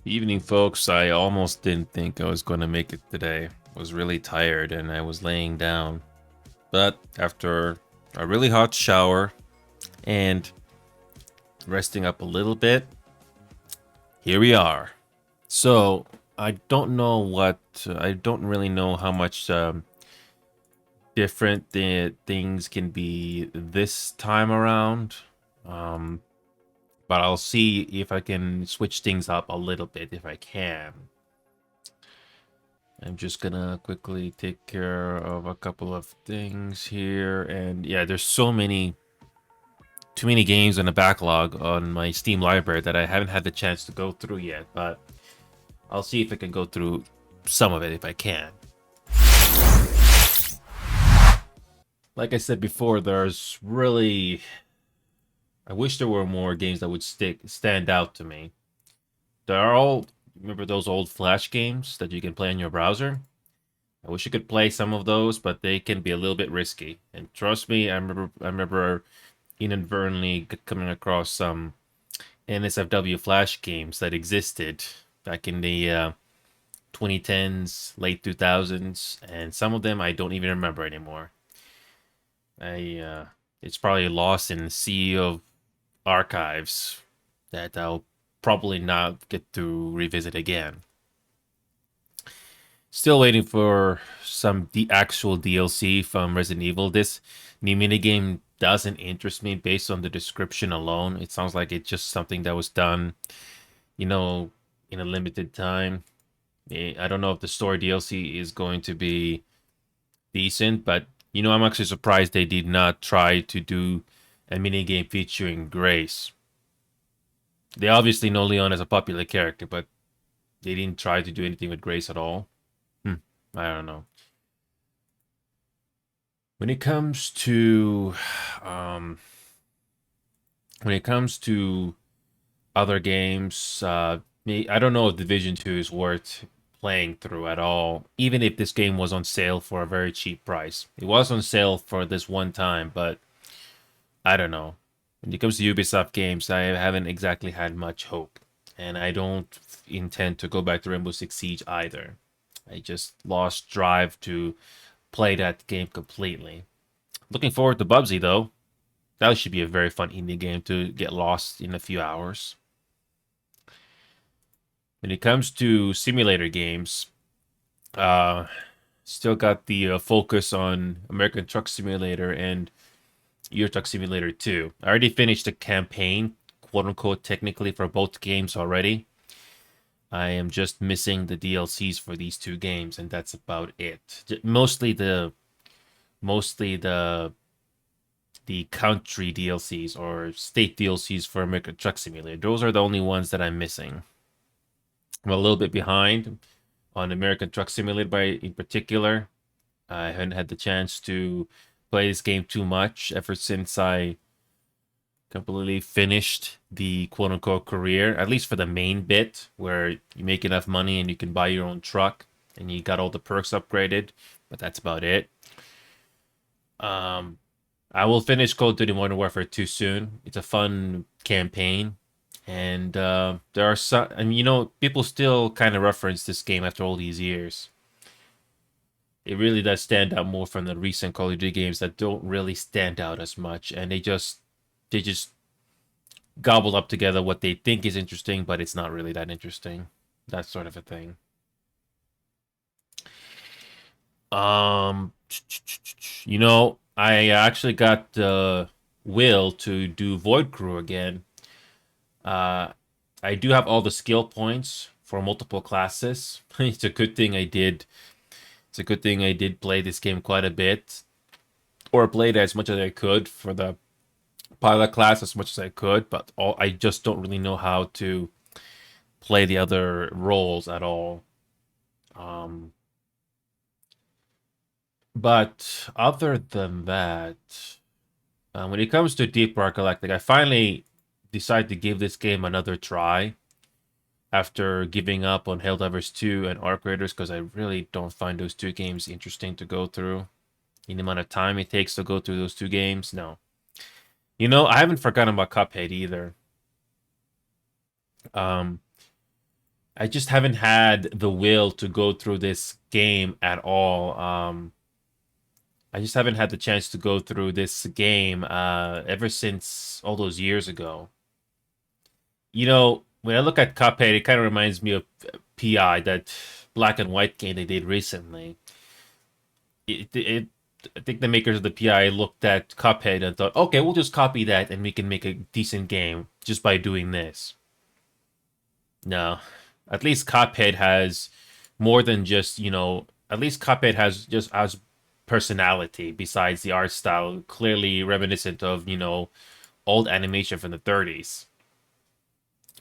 Evening, folks. I almost didn't think I was going to make it today. I was really tired and I was laying down. But after a really hot shower and resting up a little bit, here we are. So, I don't really know how much different the things can be this time around. Um, but I'll see if I can switch things up a little bit if I can. I'm just gonna quickly take care of a couple of things here. And yeah, there's too many games in the backlog on my Steam library that I haven't had the chance to go through yet. But I'll see if I can go through some of it if I can. Like I said before, I wish there were more games that would stand out to me. Remember those old Flash games that you can play on your browser? I wish you could play some of those, but they can be a little bit risky. And trust me, I remember inadvertently coming across some NSFW Flash games that existed back in the 2010s, late 2000s, and some of them I don't even remember anymore. I It's probably lost in the sea of archives that I'll probably not get to revisit again. Still waiting for the actual DLC from Resident Evil. This new minigame doesn't interest me based on the description alone. It sounds like it's just something that was done, you know, in a limited time. I don't know if the story DLC is going to be decent, but I'm actually surprised they did not try to do a minigame featuring Grace. They obviously know Leon as a popular character, but they didn't try to do anything with Grace at all. Hmm, I don't know. When it comes to um, when it comes to other games, I don't know if Division 2 is worth playing through at all, even if this game was on sale for a very cheap price. It was on sale for this one time, but I don't know. When it comes to Ubisoft games, I haven't exactly had much hope, and I don't intend to go back to Rainbow Six Siege either. I just lost drive to play that game completely. Looking forward to Bubsy though. That should be a very fun indie game to get lost in a few hours. When it comes to simulator games, uh, still got the focus on American Truck Simulator and Euro Truck Simulator 2. I already finished the campaign, quote unquote, technically for both games already. I am just missing the DLCs for these two games, and that's about it. Mostly the country DLCs or state DLCs for American Truck Simulator. Those are the only ones that I'm missing. I'm a little bit behind on American Truck Simulator in particular. I haven't had the chance to play this game too much ever since I completely finished the quote unquote career, at least for the main bit where you make enough money and you can buy your own truck and you got all the perks upgraded, but that's about it. Um, I will finish Call of Duty Modern Warfare 2 soon. It's a fun campaign. And there are some, I mean, people still kind of reference this game after all these years. It really does stand out more from the recent Call of Duty games that don't really stand out as much, and they just gobble up together what they think is interesting, but it's not really that interesting. That sort of a thing. Um, I actually got Will to do Void Crew again. Uh, I do have all the skill points for multiple classes. It's a good thing I did. It's a good thing I did play this game quite a bit, or played as much as I could for the pilot class as much as I could. But I just don't really know how to play the other roles at all. Um, but other than that, when it comes to Deep Rock Galactic, I finally decided to give this game another try after giving up on Helldivers 2 and Arc Raiders because I really don't find those two games interesting to go through. In the amount of time it takes to go through those two games, no. I haven't forgotten about Cuphead either. Um, I just haven't had the will to go through this game at all. I just haven't had the chance to go through this game ever since all those years ago. When I look at Cuphead, it kind of reminds me of PI, that black and white game they did recently. I think the makers of the PI looked at Cuphead and thought, okay, we'll just copy that and we can make a decent game just by doing this. No, at least Cuphead has more than just, at least Cuphead has just as personality besides the art style, clearly reminiscent of, old animation from the 30s.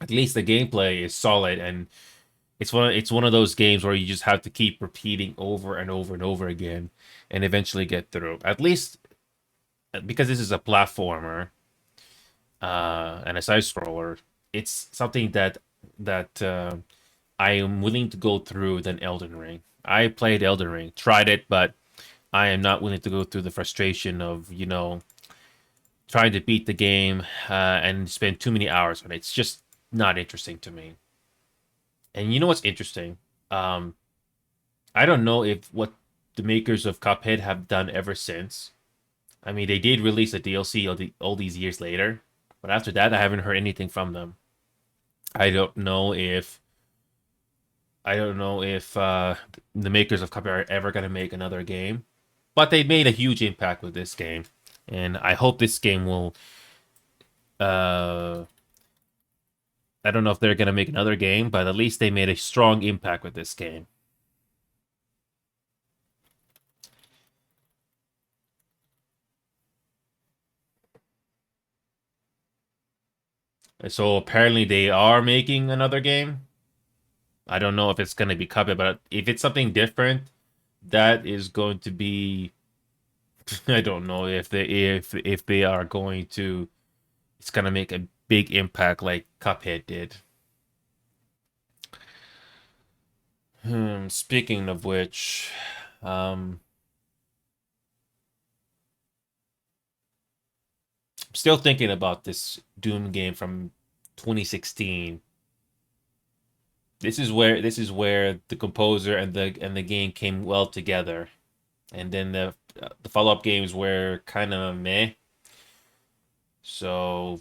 At least the gameplay is solid, and it's one of those games where you just have to keep repeating over and over and over again and eventually get through. At least because this is a platformer and a side scroller, it's something that I am willing to go through than Elden Ring. I played Elden Ring, tried it, but I am not willing to go through the frustration of, trying to beat the game and spend too many hours on it. It's just not interesting to me. And you know what's interesting? Um, I don't know if what the makers of Cuphead have done ever since. I mean, they did release a DLC all these years later, but after that, I haven't heard anything from them. I don't know if the makers of Cuphead are ever gonna make another game, but they made a huge impact with this game, and I hope this game will. Uh, I don't know if they're gonna make another game, but at least they made a strong impact with this game. So apparently they are making another game. I don't know if it's gonna be Cuphead, but if it's something different, that is going to be. I don't know if they are going to. It's gonna make a big impact like Cuphead did. Speaking of which, um, I'm still thinking about this Doom game from 2016. This is where the composer and the game came well together, and then the follow up games were kind of meh. So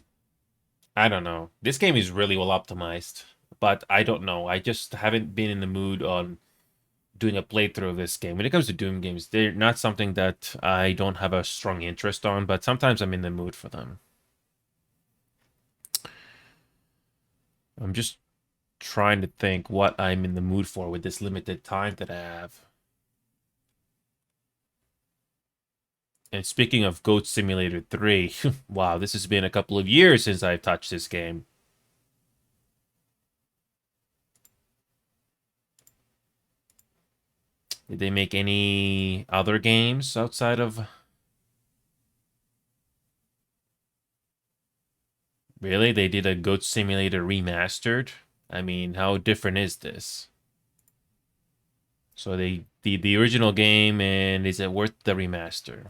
I don't know. This game is really well optimized, but I don't know. I just haven't been in the mood on doing a playthrough of this game. When it comes to Doom games, they're not something that I don't have a strong interest on, but sometimes I'm in the mood for them. I'm just trying to think what I'm in the mood for with this limited time that I have. And speaking of Goat Simulator 3, wow, this has been a couple of years since I've touched this game. Did they make any other games outside of... Really? They did a Goat Simulator remastered? I mean, how different is this? So they did the original game, and is it worth the remaster?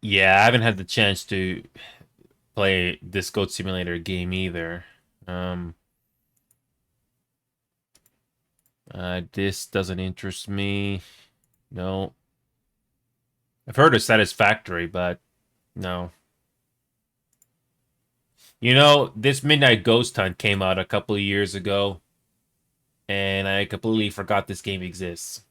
Yeah, I haven't had the chance to play this Goat Simulator game either. Um, this doesn't interest me. No. I've heard it's satisfactory, but no. This Midnight Ghost Hunt came out a couple of years ago, and I completely forgot this game exists.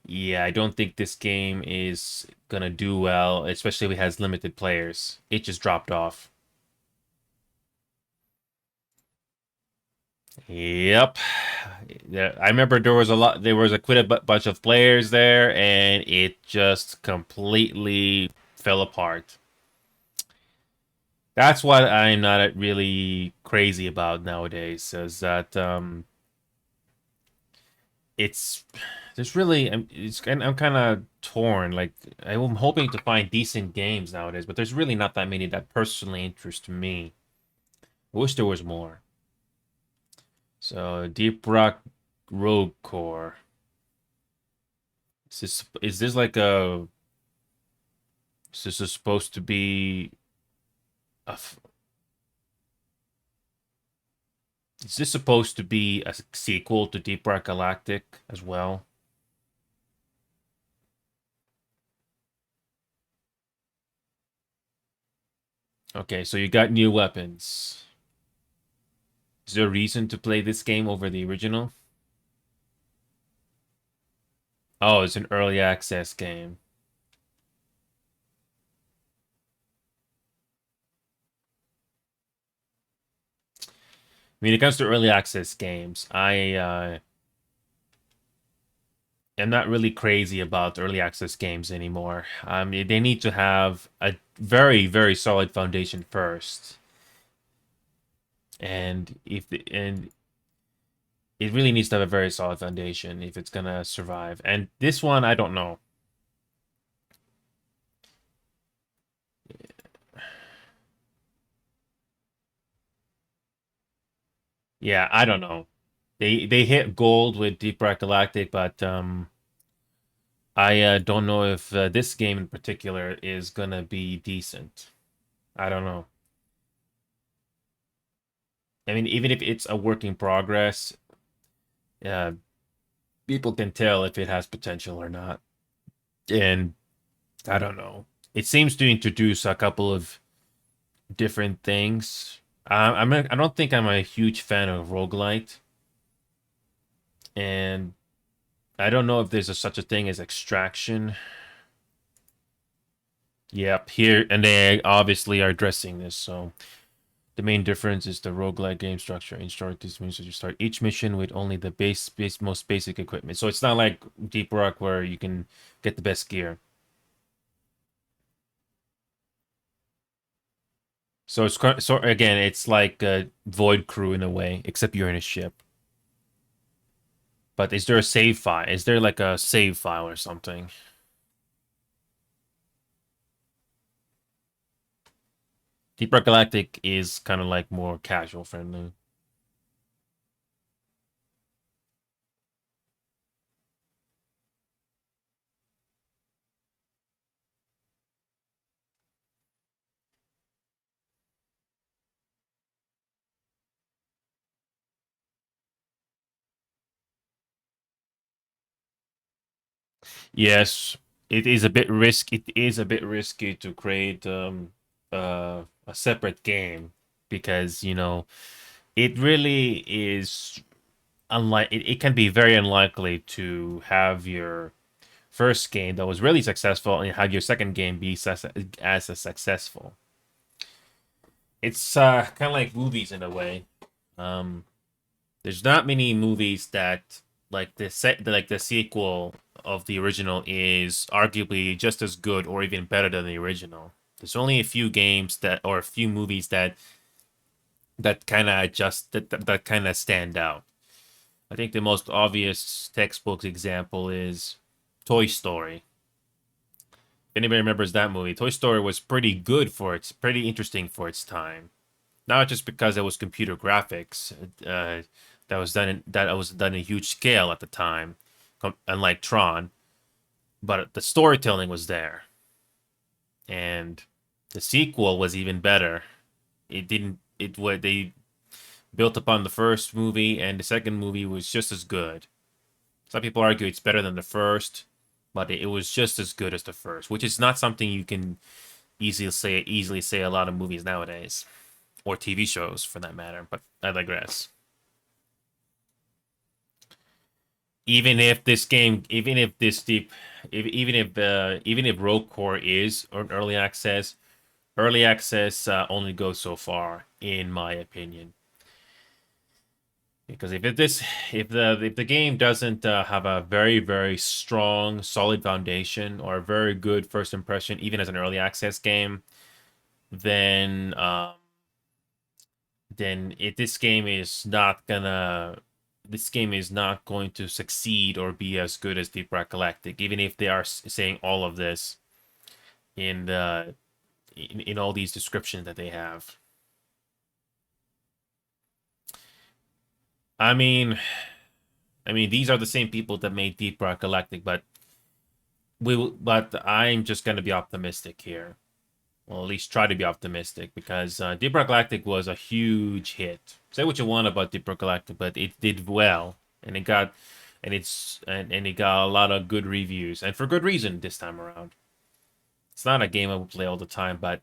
Yeah, I don't think this game is gonna do well, especially if it has limited players. It just dropped off. Yep. Yeah, I remember there was a quite a bunch of players there, and it just completely fell apart. That's what I'm not really crazy about nowadays, is that it's there's really I'm kind of torn. Like I'm hoping to find decent games nowadays, but there's really not that many that personally interest me. I wish there was more. So Deep Rock Rogue Core. Is this like a is this supposed to be a is this supposed to be a sequel to Deep Rock Galactic as well? Okay, so you got new weapons. Is there a reason to play this game over the original? Oh, it's an early access game. When it comes to early access games, I am not really crazy about early access games anymore. They need to have a very, very solid foundation first, and it really needs to have a very solid foundation if it's gonna survive. And this one, I don't know. Yeah, I don't know. They hit gold with Deep Rock Galactic, but I don't know if this game in particular is gonna be decent. I don't know. I mean, even if it's a work in progress, uh, people can tell if it has potential or not. And I don't know. It seems to introduce a couple of different things. I don't think I'm a huge fan of roguelite, and I don't know if there's such a thing as extraction. Yep, here and they obviously are addressing this. So the main difference is the roguelike game structure. In short, this means that you start each mission with only the most basic equipment. So it's not like Deep Rock where you can get the best gear. So so again, it's like a Void Crew in a way, except you're in a ship. But is there a save file? Is there like a save file or something? Deep Rock Galactic is kind of like more casual friendly. Yes, it is a bit risk. It is a bit risky to create a separate game because it really is unlike it can be very unlikely to have your first game that was really successful and have your second game be as a successful. It's kind of like movies in a way. Um, there's not many movies that like the sequel of the original is arguably just as good or even better than the original. There's only a few games that or a few movies that kind of that kind of stand out. I think the most obvious textbook example is Toy Story. If anybody remembers that movie, Toy Story was pretty good for its pretty interesting for its time. Not just because it was computer graphics that was done in a huge scale at the time, unlike Tron, but the storytelling was there, and the sequel was even better. It didn't. It what they built upon the first movie, and the second movie was just as good. Some people argue it's better than the first, but it was just as good as the first, which is not something you can easily say a lot of movies nowadays, or TV shows for that matter. But I digress. Even if this deep, even if Rogue Core is on early access only goes so far, in my opinion. Because if the game doesn't have a very strong solid foundation or a very good first impression, even as an early access game, then this game is not gonna this game is not going to succeed or be as good as Deep Rock Galactic, even if they are saying all of this in the in all these descriptions that they have. I mean, these are the same people that made Deep Rock Galactic, but but I'm just gonna be optimistic here. Well, at least try to be optimistic because Deep Rock Galactic was a huge hit. Say what you want about Deep Rock Galactic, but it did well, and and it got a lot of good reviews, and for good reason this time around. It's not a game I would play all the time, but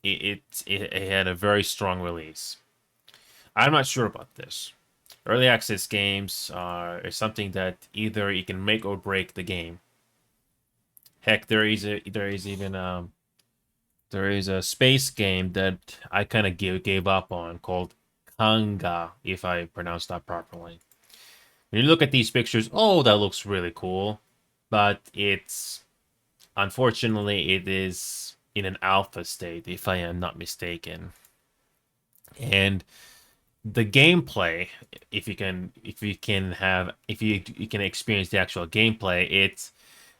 it had a very strong release. I'm not sure about this. Early access games are something that either you can make or break the game. Heck, there is a space game that I kind of gave up on called Kanga, if I pronounced that properly. When you look at these pictures, oh, that looks really cool, but it's unfortunately it is in an alpha state, if I am not mistaken, and the gameplay, if you can experience the actual gameplay,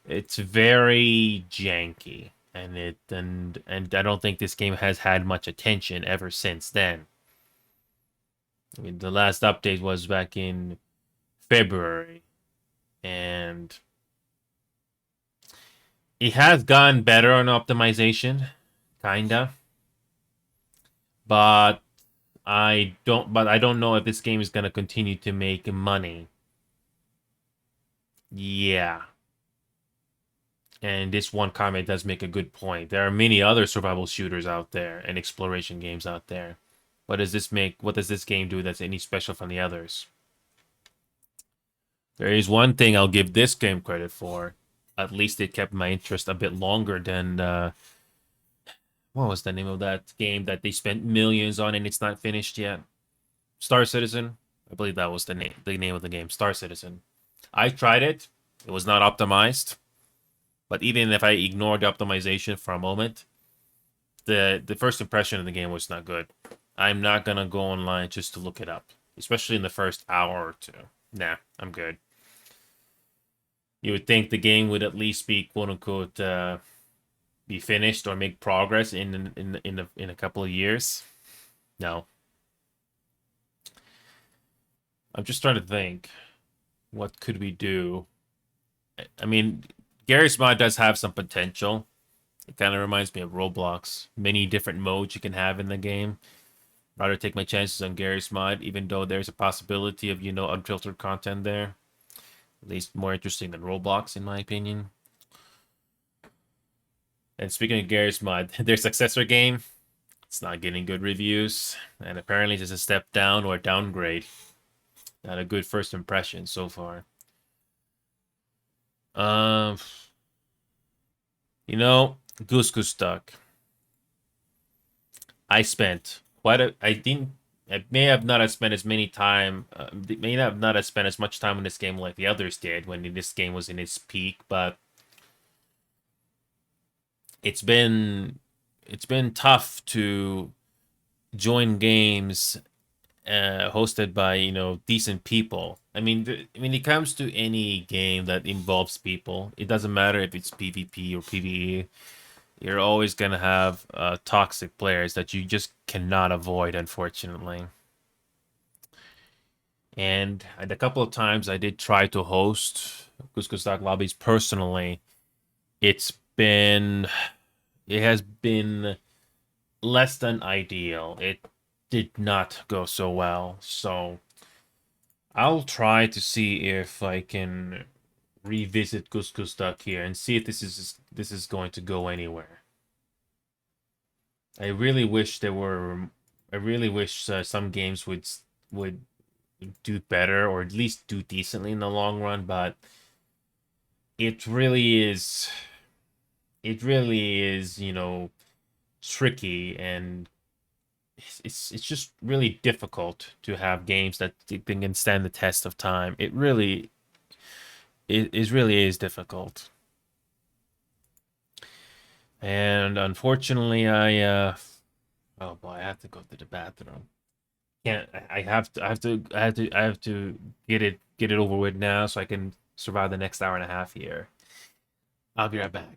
it's very janky, and I don't think this game has had much attention ever since then. I mean, the last update was back in February, and it has gotten better on optimization, kinda, but I don't know if this game is gonna continue to make money. Yeah. And this one comment does make a good point. There are many other survival shooters out there and exploration games out there. What does this game do that's any special from the others? There is one thing I'll give this game credit for. At least it kept my interest a bit longer than what was the name of that game that they spent millions on and it's not finished yet? Star Citizen. I believe that was the name of the game, Star Citizen. I tried it. It was not optimized. But even if I ignore the optimization for a moment, the first impression of the game was not good. I'm not gonna go online just to look it up, especially in the first hour or two. Nah, I'm good. You would think the game would at least be quote unquote be finished or make progress in a couple of years. No, I'm just trying to think. What could we do? I mean, Gary's mod does have some potential. It kind of reminds me of Roblox. Many different modes you can have in the game. Rather take my chances on Gary's mod, even though there's a possibility of, unfiltered content there. At least more interesting than Roblox, in my opinion. And speaking of Gary's mod, their successor game, it's not getting good reviews. And apparently it's a step down or downgrade. Not a good first impression so far. Um, Goose Goose Duck. I spent quite a. I didn't. I may have not have spent as many time. May not have spent as much time in this game like the others did when this game was in its peak. But it's been it's been tough to join games hosted by decent people. When it comes to any game that involves people, it doesn't matter if it's PvP or PvE. You're always gonna have toxic players that you just cannot avoid, unfortunately. And a couple of times I did try to host Cusco Stock Lobbies personally. It's been, it has been less than ideal. It did not go so well. So I'll try to see if I can revisit Cusco Stock here and see if this is going to go anywhere. I really wish there were. I really wish some games would do better or at least do decently in the long run, but it really is. It really is, tricky, and it's just really difficult to have games that can stand the test of time. It really is difficult, and unfortunately, oh boy, I have to go to the bathroom. Can't I have to get it over with now so I can survive the next hour and a half here. I'll be right back.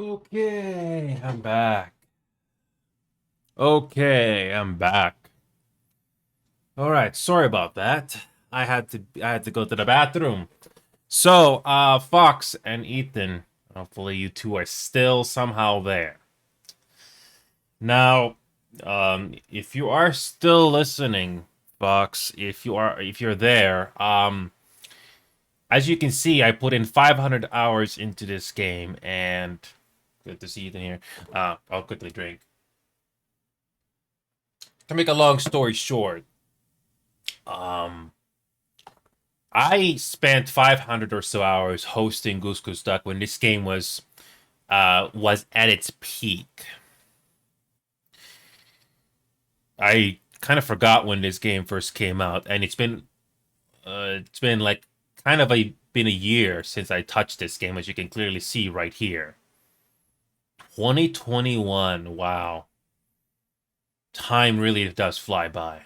Okay, I'm back. Okay, I'm back. All right, sorry about that. I had to go to the bathroom. So, Fox and Ethan, hopefully you two are still somehow there. Now, if you are still listening, Fox, if you're there, as you can see, I put in 500 hours into this game, and good to see Ethan here. I'll quickly drink. To make a long story short, um, I spent 500 or so hours hosting Goose Goose Duck when this game was at its peak. I kind of forgot when this game first came out, and it's been like kind of been a year since I touched this game, as you can clearly see right here. 2021, wow, time really does fly by.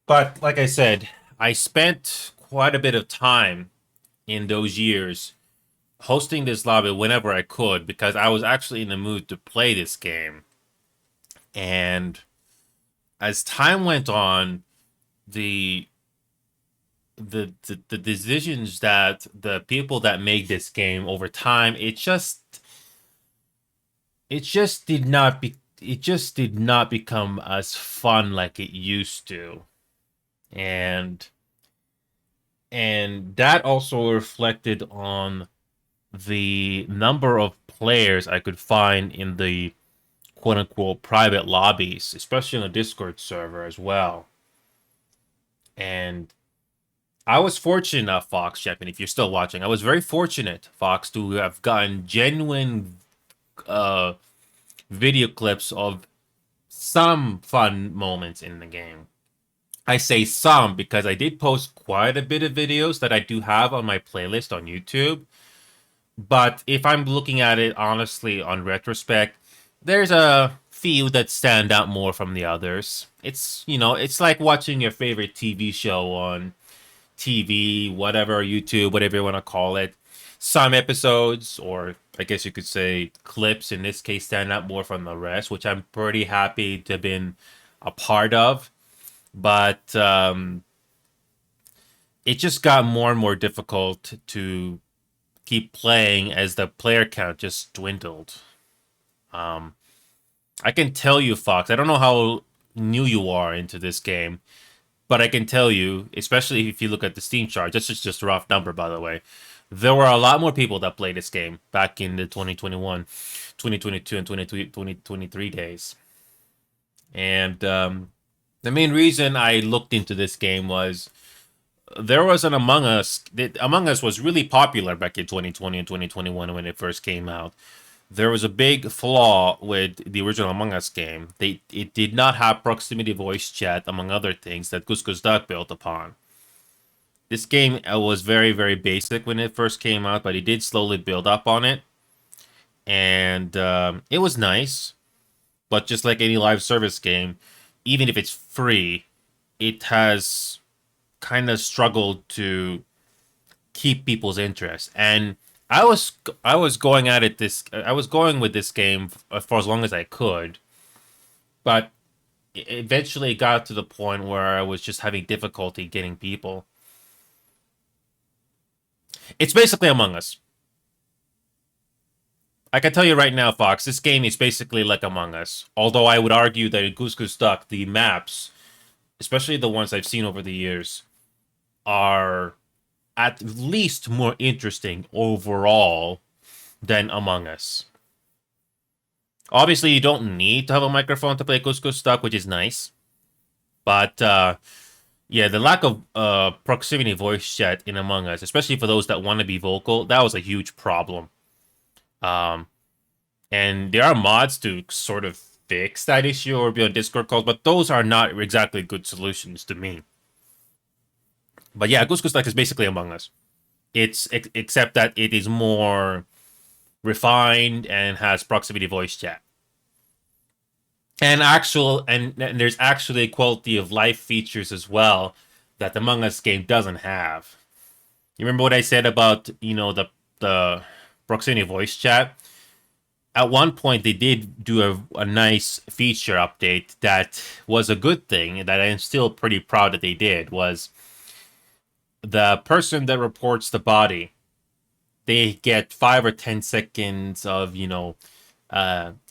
But like I said, I spent quite a bit of time in those years hosting this lobby whenever I could because I was actually in the mood to play this game. And as time went on, the the decisions that the people that made this game over time, it just did not become as fun like it used to. And that also reflected on the number of players I could find in the quote unquote private lobbies, especially on the Discord server as well. And I was fortunate enough, Fox Champion, if you're still watching, I was very fortunate, Fox, to have gotten genuine uh, video clips of some fun moments in the game. I say some because I did post quite a bit of videos that I do have on my playlist on YouTube. But if I'm looking at it honestly on retrospect, there's a few that stand out more from the others. It's like watching your favorite TV show on TV, whatever, YouTube, whatever you want to call it. Some episodes, or I guess you could say clips in this case, stand out more from the rest, which I'm pretty happy to have been a part of. But it just got more and more difficult to keep playing as the player count just dwindled. Um, I can tell you, Fox, I don't know how new you are into this game, but I can tell you, especially if you look at the Steam chart, this is just a rough number, by the way. There were a lot more people that played this game back in the 2021, 2022, and 2023 days. And the main reason I looked into this game was there was an Among Us. Among Us was really popular back in 2020 and 2021 when it first came out. There was a big flaw with the original Among Us game. It did not have proximity voice chat, among other things, that Goose Goose Duck built upon. This game was very, very basic when it first came out, but it did slowly build up on it. And it was nice, but just like any live service game, even if it's free, it has kind of struggled to keep people's interest. And I was going at it this I was going with this game for as long as I could, but eventually it got to the point where I was just having difficulty getting people. It's basically Among Us. I can tell you right now, Fox, this game is basically like Among Us. Although I would argue that in Goose Goose Duck, the maps, especially the ones I've seen over the years, are at least more interesting overall than Among Us. Obviously, you don't need to have a microphone to play Goose Goose Duck, which is nice. But yeah, the lack of proximity voice chat in Among Us, especially for those that want to be vocal, that was a huge problem. Um, and there are mods to sort of fix that issue or be on Discord calls, but those are not exactly good solutions to me. But yeah, Goose Goose Duck is basically Among Us. Except that it is more refined and has proximity voice chat. And there's actually quality of life features as well that the Among Us game doesn't have. You remember what I said about the proximity voice chat. At one point, they did do a nice feature update that was a good thing that I'm still pretty proud that they did. Was the person that reports the body, they get 5 or 10 seconds of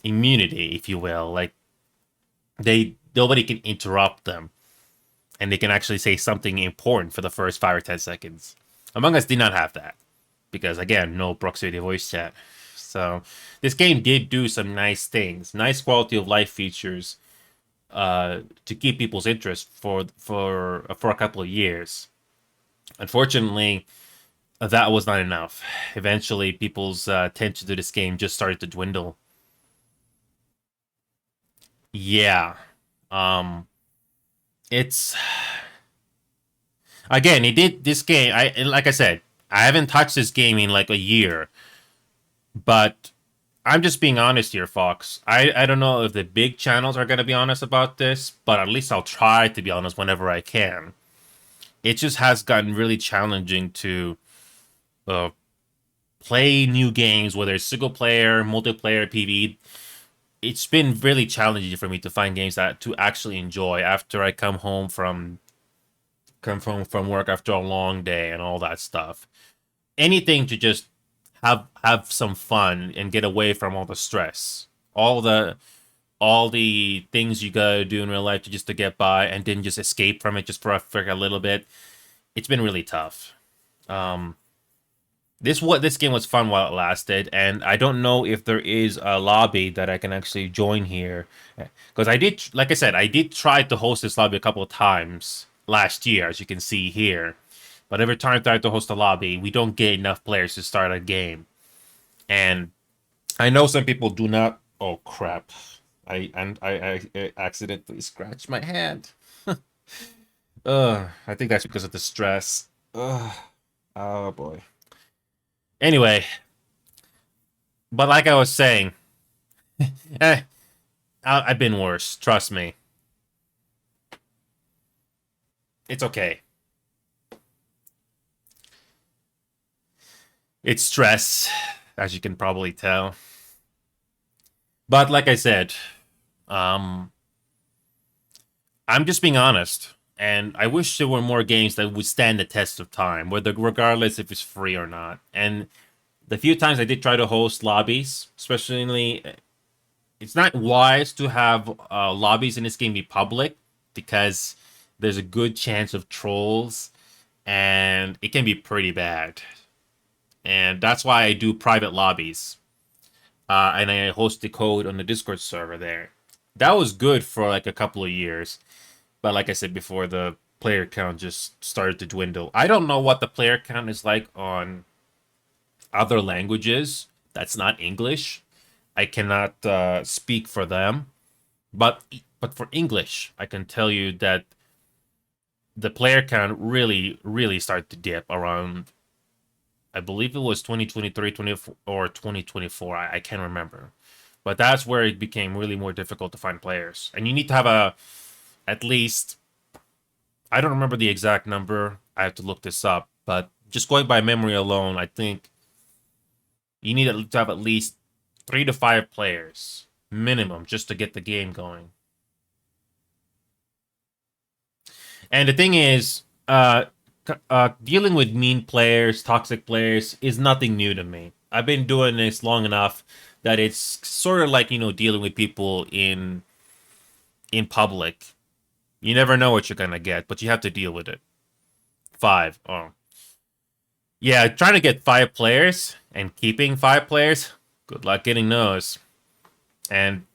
immunity, if you will. Like nobody can interrupt them, and they can actually say something important for the first 5 or 10 seconds. Among Us did not have that because again, no proximity voice chat. So this game did do some nice things, nice quality of life features to keep people's interest for a couple of years. Unfortunately, that was not enough. Eventually, people's attention to this game just started to dwindle. Yeah, um, it's again, he did this game. Like I said, I haven't touched this game in like a year, but I'm just being honest here, Fox. I don't know if the big channels are gonna be honest about this, but at least I'll try to be honest whenever I can. It just has gotten really challenging to uh, play new games, whether it's single player, multiplayer, PvE. It's been really challenging for me to find games that to actually enjoy after I come home from work after a long day and all that stuff. Anything to just have some fun and get away from all the stress, all the all the things you gotta do in real life to just to get by, and then just escape from it just for a little bit. It's been really tough. Um, this game was fun while it lasted, and I don't know if there is a lobby that I can actually join here, because I did, like I said, I did try to host this lobby a couple of times last year, as you can see here. But every time I try to host a lobby, we don't get enough players to start a game, and I know some people do not. Oh crap! I accidentally scratched my hand. I think that's because of the stress. Oh boy. Anyway, but like I was saying, eh, I've been worse. Trust me. It's okay. It's stress, as you can probably tell. But like I said, um, I'm just being honest, and I wish there were more games that would stand the test of time, whether regardless if it's free or not. And the few times I did try to host lobbies, especially, it's not wise to have lobbies in this game be public because there's a good chance of trolls, and it can be pretty bad. And that's why I do private lobbies, and I host the code on the Discord server there. That was good for like a couple of years, but like I said before, the player count just started to dwindle. I don't know what the player count is like on other languages that's not English. I cannot speak for them, but for English, I can tell you that the player count really started to dip around. I believe it was 2023, 24, or 2024. I can't remember, but that's where it became really more difficult to find players, and you need to have a at least. I don't remember the exact number. I have to look this up, but just going by memory alone, I think you need to have at least 3 to 5 players minimum just to get the game going. And the thing is, dealing with mean players, toxic players is nothing new to me. I've been doing this long enough that it's sort of like dealing with people in public. You never know what you're gonna get, but you have to deal with it. Five. Oh, yeah. Trying to get 5 players and keeping 5 players. Good luck getting those. And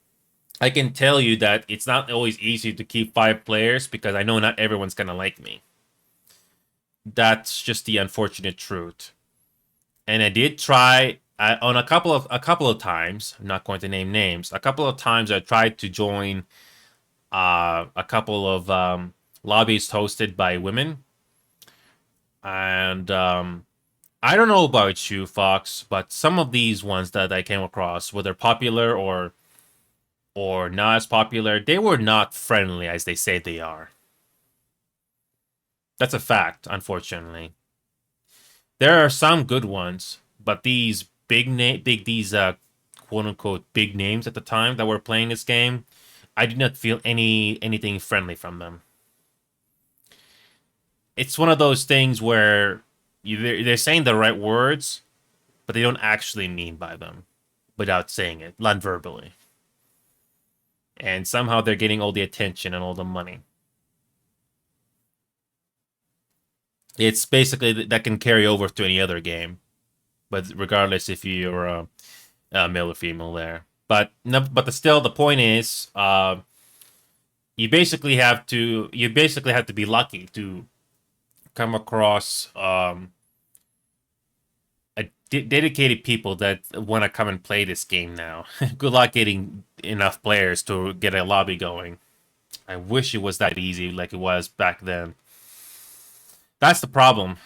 I can tell you that it's not always easy to keep 5 players because I know not everyone's gonna like me. That's just the unfortunate truth. And I did try on a couple of times. I'm not going to name names. A couple of times I tried to join a couple of lobbies hosted by women, and I don't know about you, Fox, but some of these ones that I came across, whether popular or not as popular, they were not friendly as they say they are. That's a fact, unfortunately. There are some good ones, but these big these quote unquote big names at the time that were playing this game, I did not feel anything friendly from them. It's one of those things where they're saying the right words, but they don't actually mean by them without saying it, not verbally. And somehow they're getting all the attention and all the money. It's basically that can carry over to any other game, but regardless if you're a male or female there. But no, but still, the point is, you basically have to be lucky to come across dedicated people that want to come and play this game now. Good luck getting enough players to get a lobby going. I wish it was that easy like it was back then. That's the problem.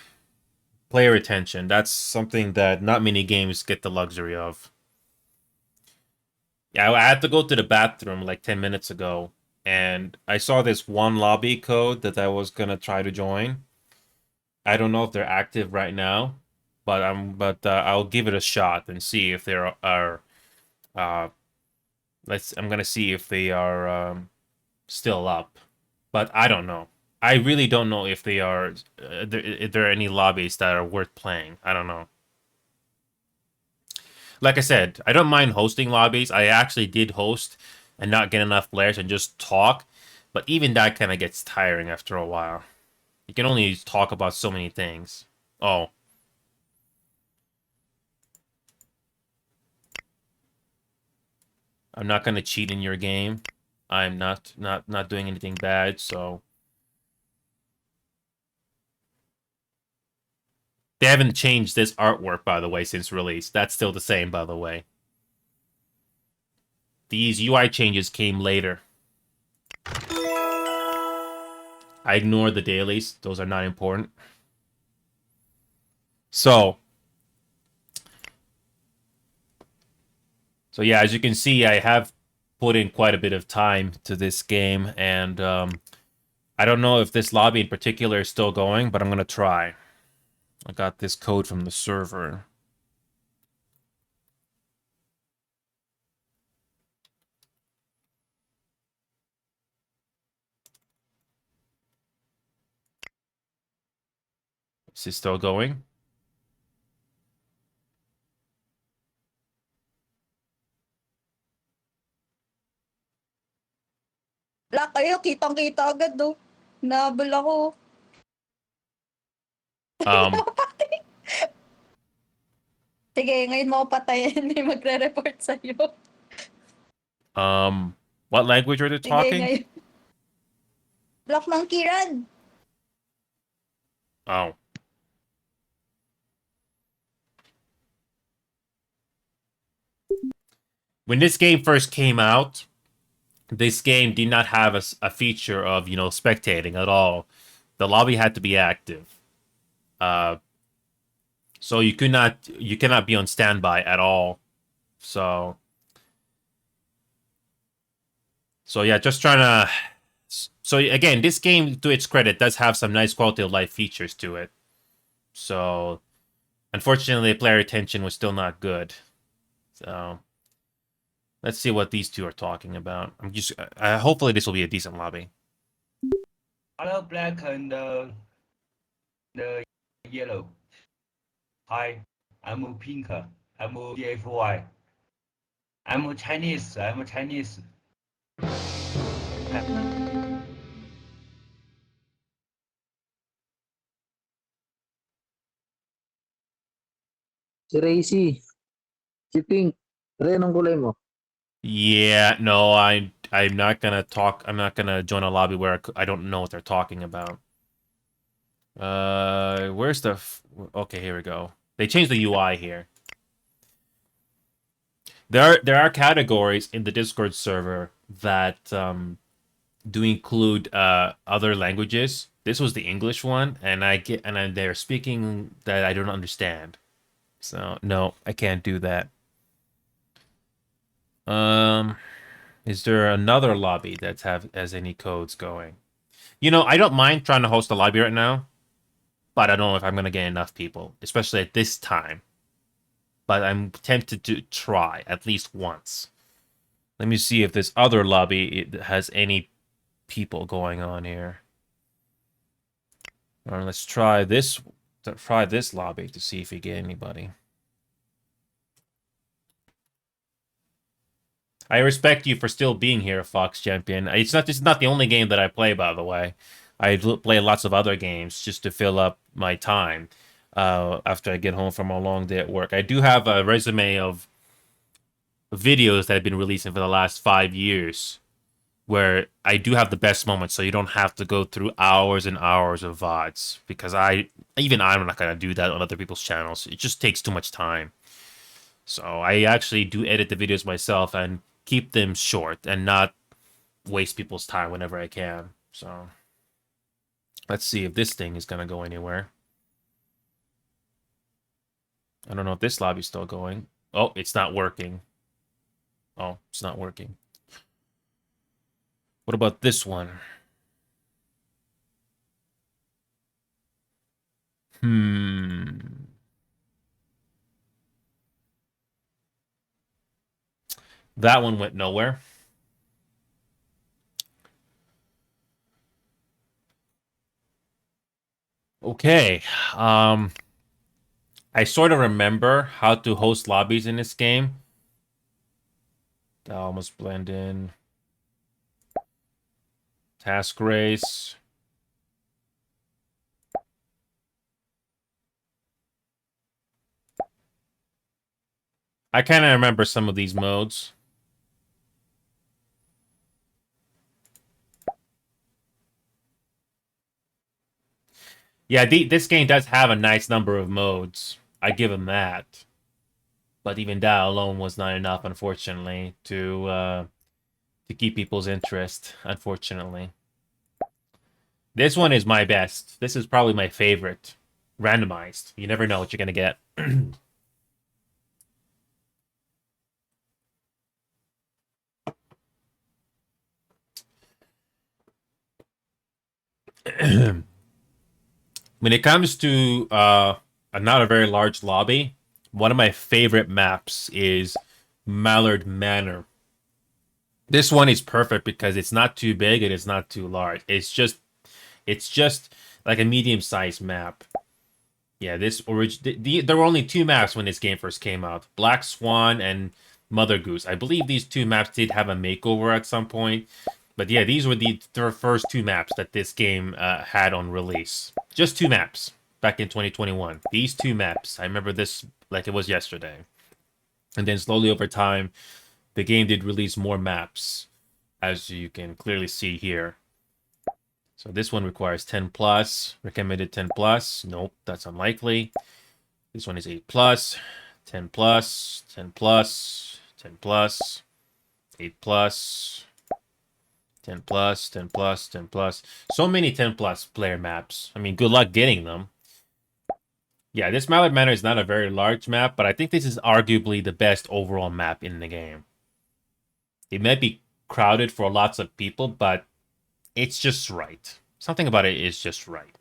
Player retention. That's something that not many games get the luxury of. Yeah, I had to go to the bathroom like 10 minutes ago, and I saw this one lobby code that I was gonna try to join. I don't know if they're active right now, but I'll give it a shot and see if there are uh I'm gonna see if they are still up. But I don't know. I really don't know if they are if there are any lobbies that are worth playing. I don't know. Like I said, I don't mind hosting lobbies. I actually did host and not get enough players and just talk, but even that kind of gets tiring after a while. You can only talk about so many things. Oh, I'm not gonna cheat in your game. I'm not doing anything bad, so they haven't changed this artwork by the way since release. That's still the same by the way. These UI changes came later. I ignore the dailies. Those are not important. So, so yeah, as you can see, I have put in quite a bit of time to this game, and I don't know if this lobby in particular is still going, but I'm gonna try. I got this code from the server. Is it still going? Wala kayo, kitang-kita agad, no? Nahabol ako. Um, Sige, ngayon mo ako patayin. May magre-report sa'yo. um, what language are they Sige, talking? ngayon. Block ng Kiran. Oh. When this game first came out, this game did not have a feature of, spectating at all. The lobby had to be active. Uh, so you cannot be on standby at all. So, so yeah, just trying to. So again, this game, to its credit, does have some nice quality of life features to it. So, unfortunately, player retention was still not good. So, let's see what these two are talking about. I'm just hopefully this will be a decent lobby. Color black and the yellow. Hi, I'm pink. I'm DFY. I'm Chinese. I'm Chinese. Si Racy, si Pink, Re, anong kulay mo? Yeah, no, I'm not gonna talk. I'm not gonna join a lobby where I don't know what they're talking about. Where's the? Okay, here we go. They changed the UI here. There are categories in the Discord server that do include other languages. This was the English one, and they're speaking that I don't understand. So no, I can't do that. Is there another lobby that has any codes going? I don't mind trying to host a lobby right now, but I don't know if I'm gonna get enough people, especially at this time. but I'm tempted to try at least once. Let me see if this other lobby has any people going on here. Or let's try this. Try this lobby to see if we get anybody. I respect you for still being here, Fox Champion. This is not the only game that I play, by the way. I play lots of other games just to fill up my time after I get home from a long day at work. I do have a resume of videos that I've been releasing for the last 5 years where I do have the best moments, so you don't have to go through hours and hours of VODs, because I'm not gonna do that on other people's channels. It just takes too much time. So I actually do edit the videos myself and keep them short and not waste people's time whenever I can. So let's see if this thing is gonna go anywhere. I don't know if this lobby's still going. Oh, it's not working. Oh, it's not working. What about this one? That one went nowhere. Okay. I sort of remember how to host lobbies in this game. That almost blend in. Task race. I kind of remember some of these modes. Yeah, this game does have a nice number of modes. I give him that. But even that alone was not enough, unfortunately, to keep people's interest, unfortunately. This one is my best. This is probably my favorite. Randomized. You never know what you're going to get. When it comes to not a very large lobby, one of my favorite maps is Mallard Manor. This one is perfect because it's not too big and it's not too large. It's just like a medium-sized map. Yeah, there were only 2 maps when this game first came out: Black Swan and Mother Goose. I believe these 2 maps did have a makeover at some point, but yeah, these were the first 2 maps that this game had on release. Just 2 maps back in 2021. These 2 maps. I remember this like it was yesterday. And then slowly over time, the game did release more maps, as you can clearly see here. So this one requires 10 plus, recommended 10 plus. Nope, that's unlikely. This one is 8 plus, 10 plus, 10 plus, 10 plus, 8 plus, 10 plus, 10 plus, 10 plus. So many 10 plus player maps. I mean, good luck getting them. Yeah, this Mallard Manor is not a very large map, but I think this is arguably the best overall map in the game. It might be crowded for lots of people, but it's just right. Something about it is just right.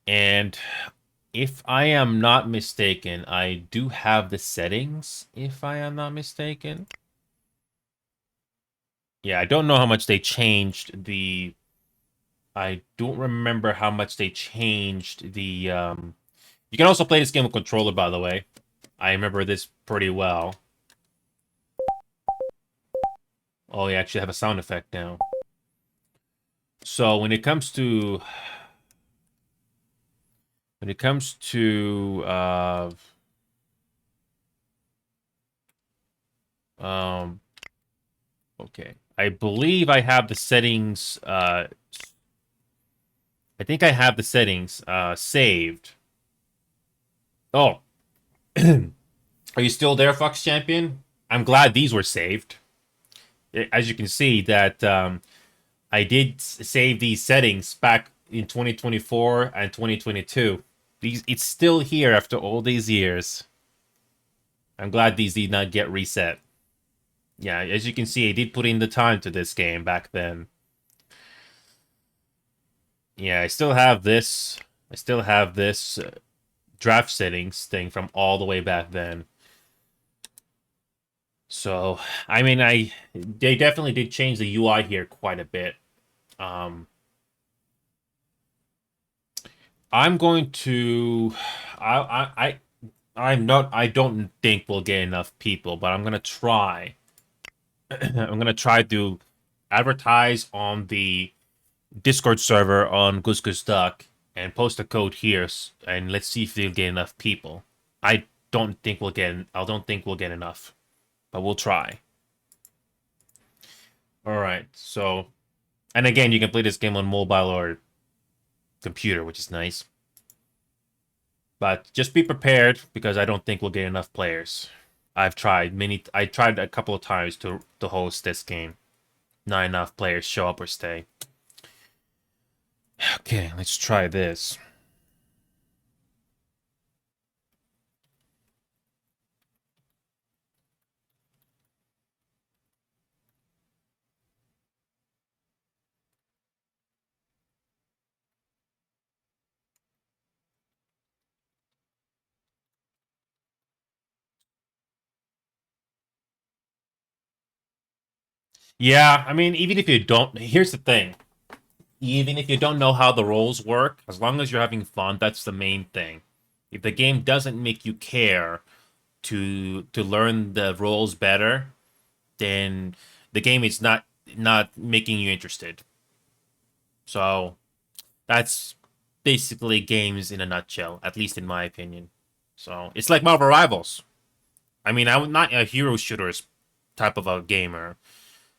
And if I am not mistaken, I do have the settings, if I am not mistaken. Yeah, I don't know how much they changed the... I don't remember how much they changed the... You can also play this game with controller, by the way. I remember this pretty well. Oh, you actually have a sound effect now. So when it comes to okay, I believe I have the settings I think I have the settings saved. Oh. Are you still there, Fox Champion? I'm glad these were saved. As you can see that I did save these settings back in 2024 and 2022. It's still here after all these years. I'm glad these did not get reset. Yeah, as you can see, I did put in the time to this game back then. Yeah, I still have this. draft settings thing from all the way back then. So, I mean, they definitely did change the UI here quite a bit. I'm going to, I don't think we'll get enough people, but I'm gonna try. I'm gonna try to advertise on the Discord server on Goose Goose Duck and post a code here, and let's see if they'll get enough people. I don't think we'll get. I don't think we'll get enough, but we'll try. All right. So, and again, you can play this game on mobile or computer, which is nice. But just be prepared because I don't think we'll get enough players. I tried a couple of times to host this game. Not enough players show up or stay. Okay, let's try this. Yeah, I mean, even if you don't, here's the thing. Even if you don't know how the roles work, as long as you're having fun, that's the main thing. If the game doesn't make you care to learn the roles better, then the game is not making you interested. So that's basically games in a nutshell, at least in my opinion. So it's like Marvel Rivals. I mean, I'm not a hero shooters type of a gamer,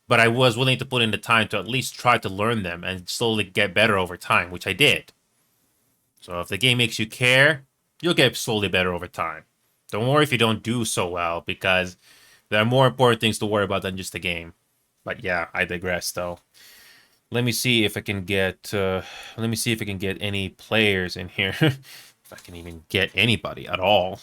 but I was willing to put in the time to at least try to learn them and slowly get better over time, which I did. So if the game makes you care, you'll get slowly better over time. Don't worry if you don't do so well, because there are more important things to worry about than just the game. But yeah, I digress though. Let me see if I can get any players in here. If I can even get anybody at all.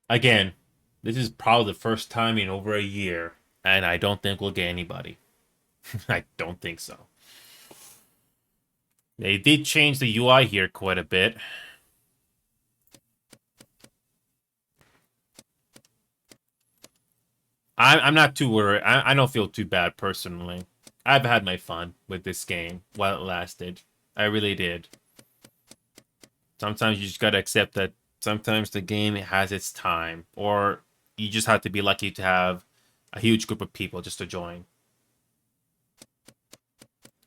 Again, this is probably the first time in over a year, and I don't think we'll get anybody. I don't think so. They did change the UI here quite a bit. I'm not too worried. I don't feel too bad personally. I've had my fun with this game while it lasted. I really did. Sometimes you just gotta accept that sometimes the game has its time, or you just have to be lucky to have a huge group of people just to join.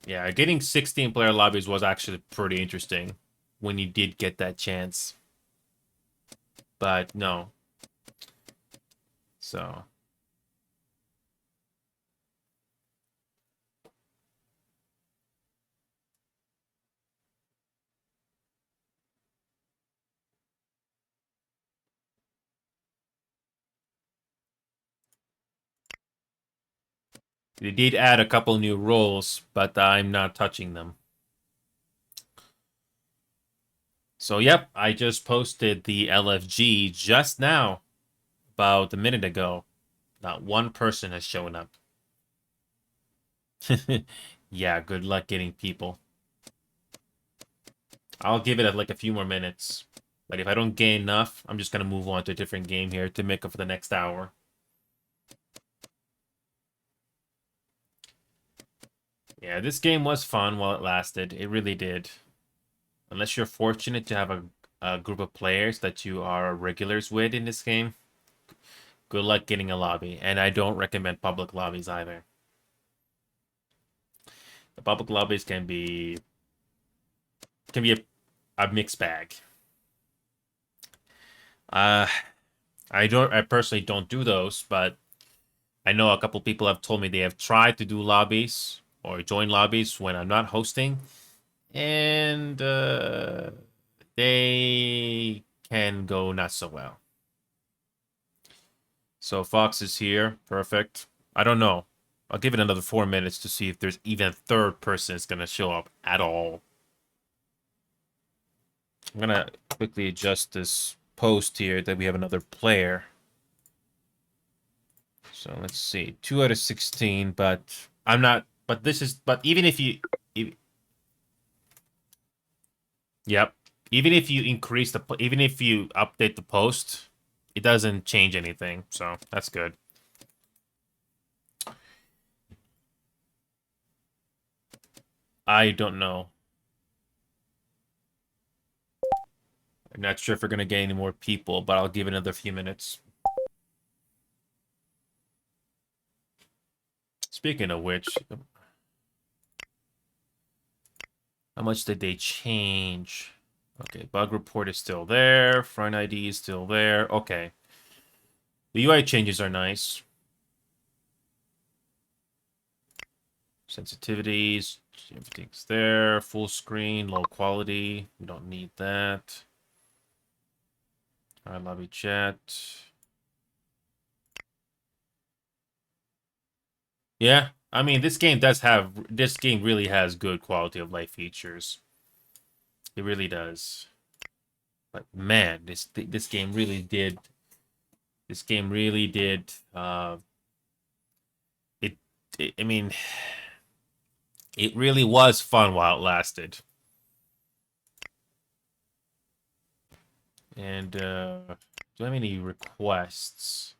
Yeah, getting 16-player lobbies was actually pretty interesting when you did get that chance. But no. So, they did add a couple new roles, but I'm not touching them. So, yep, I just posted the LFG just now, about a minute ago. Not one person has shown up. Yeah, good luck getting people. I'll give it like a few more minutes. But if I don't gain enough, I'm just going to move on to a different game here to make up for the next hour. Yeah, this game was fun while it lasted. It really did. Unless you're fortunate to have a group of players that you are regulars with in this game, good luck getting a lobby. And I don't recommend public lobbies either. The public lobbies can be a mixed bag. I personally don't do those, but I know a couple people have told me they have tried to do lobbies or join lobbies when I'm not hosting, and they can go not so well. So Fox is here. Perfect. I don't know. I'll give it another 4 minutes to see if there's even a third person that's going to show up at all. I'm going to quickly adjust this post here that we have another player. So let's see, 2 out of 16, but I'm not. But this is. But even if you, yep, even if you increase the, even if you update the post, it doesn't change anything. So that's good. I don't know. I'm not sure if we're gonna get any more people, but I'll give it another few minutes. Speaking of which, how much did they change? Okay, bug report is still there. Front ID is still there. Okay. The UI changes are nice. Sensitivities, everything's there. Full screen, low quality. We don't need that. Alright, lobby chat. Yeah, I mean, this game really has good quality of life features. It really does. But man, this game really did. This game really did. It, I mean, it really was fun while it lasted. And do I have any requests?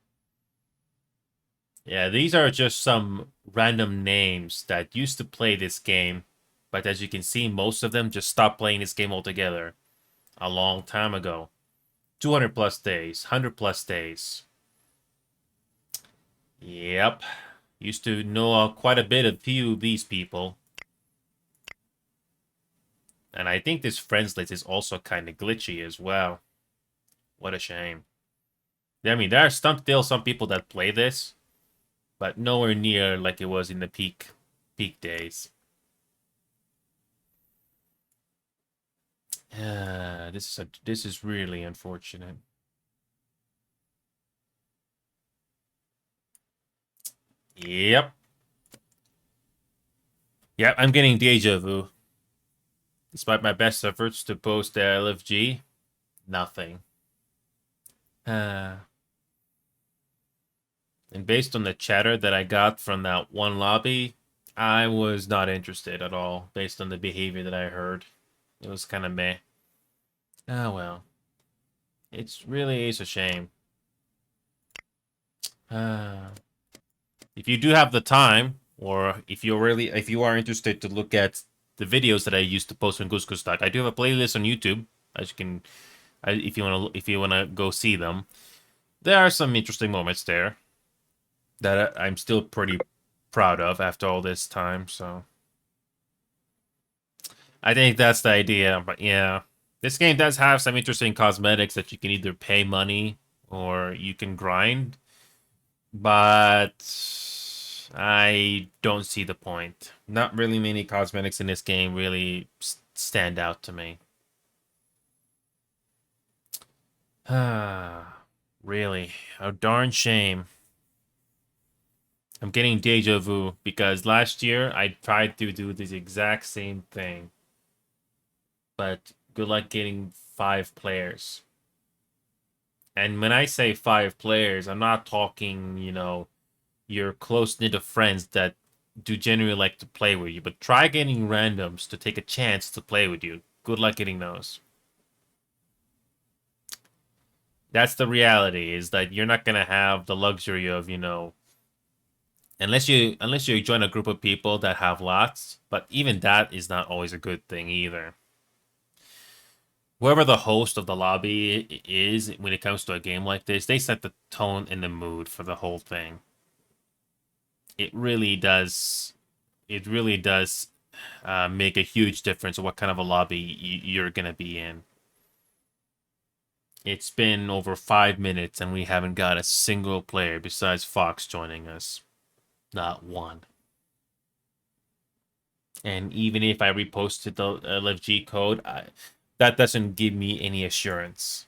Yeah, these are just some random names that used to play this game, but as you can see, most of them just stopped playing this game altogether a long time ago. 200 plus days, 100 plus days. Yep. Used to know quite a bit of few of these people. And I think this friends list is also kind of glitchy as well. What a shame. I mean, there are still some people that play this, but nowhere near like it was in the peak days. This is really unfortunate. Yep. Yep, I'm getting deja vu. Despite my best efforts to post LFG, nothing. And based on the chatter that I got from that one lobby, I was not interested at all based on the behavior that I heard. It was kind of meh. Ah, well. It's really is a shame. If you do have the time, or if you are interested to look at the videos that I used to post on Goose Goose Duck, I do have a playlist on YouTube. As you can, if you wanna go see them, there are some interesting moments there that I'm still pretty proud of after all this time. So I think that's the idea. But yeah, this game does have some interesting cosmetics that you can either pay money or you can grind. But I don't see the point. Not really many cosmetics in this game really stand out to me. Really, a darn shame. I'm getting deja vu because last year I tried to do this exact same thing. But good luck getting 5 players. And when I say 5 players, I'm not talking, your close knit of friends that do genuinely like to play with you, but try getting randoms to take a chance to play with you. Good luck getting those. That's the reality, is that you're not gonna have the luxury of, unless you join a group of people that have lots, but even that is not always a good thing either. Whoever the host of the lobby is when it comes to a game like this, they set the tone and the mood for the whole thing. It really does. It really does make a huge difference of what kind of a lobby you're gonna be in. It's been over 5 minutes and we haven't got a single player besides Fox joining us. Not one. And even if I reposted the LFG code, that doesn't give me any assurance.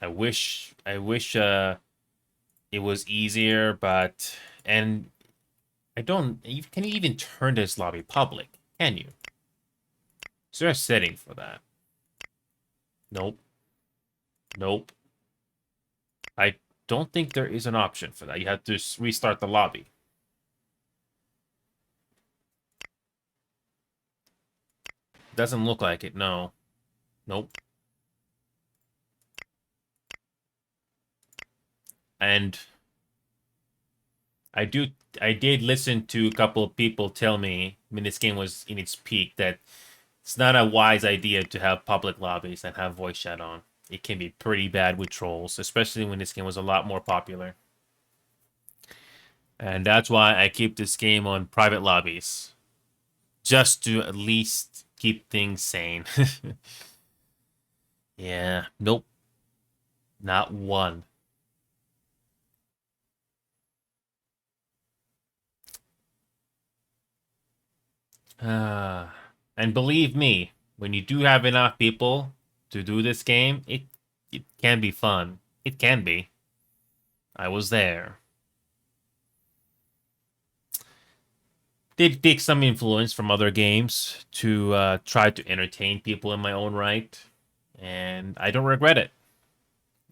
I wish it was easier, but and I don't. Can you even turn this lobby public? Can you? Is there a setting for that? Nope. Nope. don't think there is an option for that. You have to restart the lobby. Doesn't look like it, no. Nope. And I did listen to a couple of people tell me when this game was in its peak that it's not a wise idea to have public lobbies and have voice chat on. It can be pretty bad with trolls, especially when this game was a lot more popular. And that's why I keep this game on private lobbies. Just to at least keep things sane. Yeah, nope. Not one. And believe me, when you do have enough people to do this game, it can be fun. It can be. I was there. Did take some influence from other games to try to entertain people in my own right, and I don't regret it.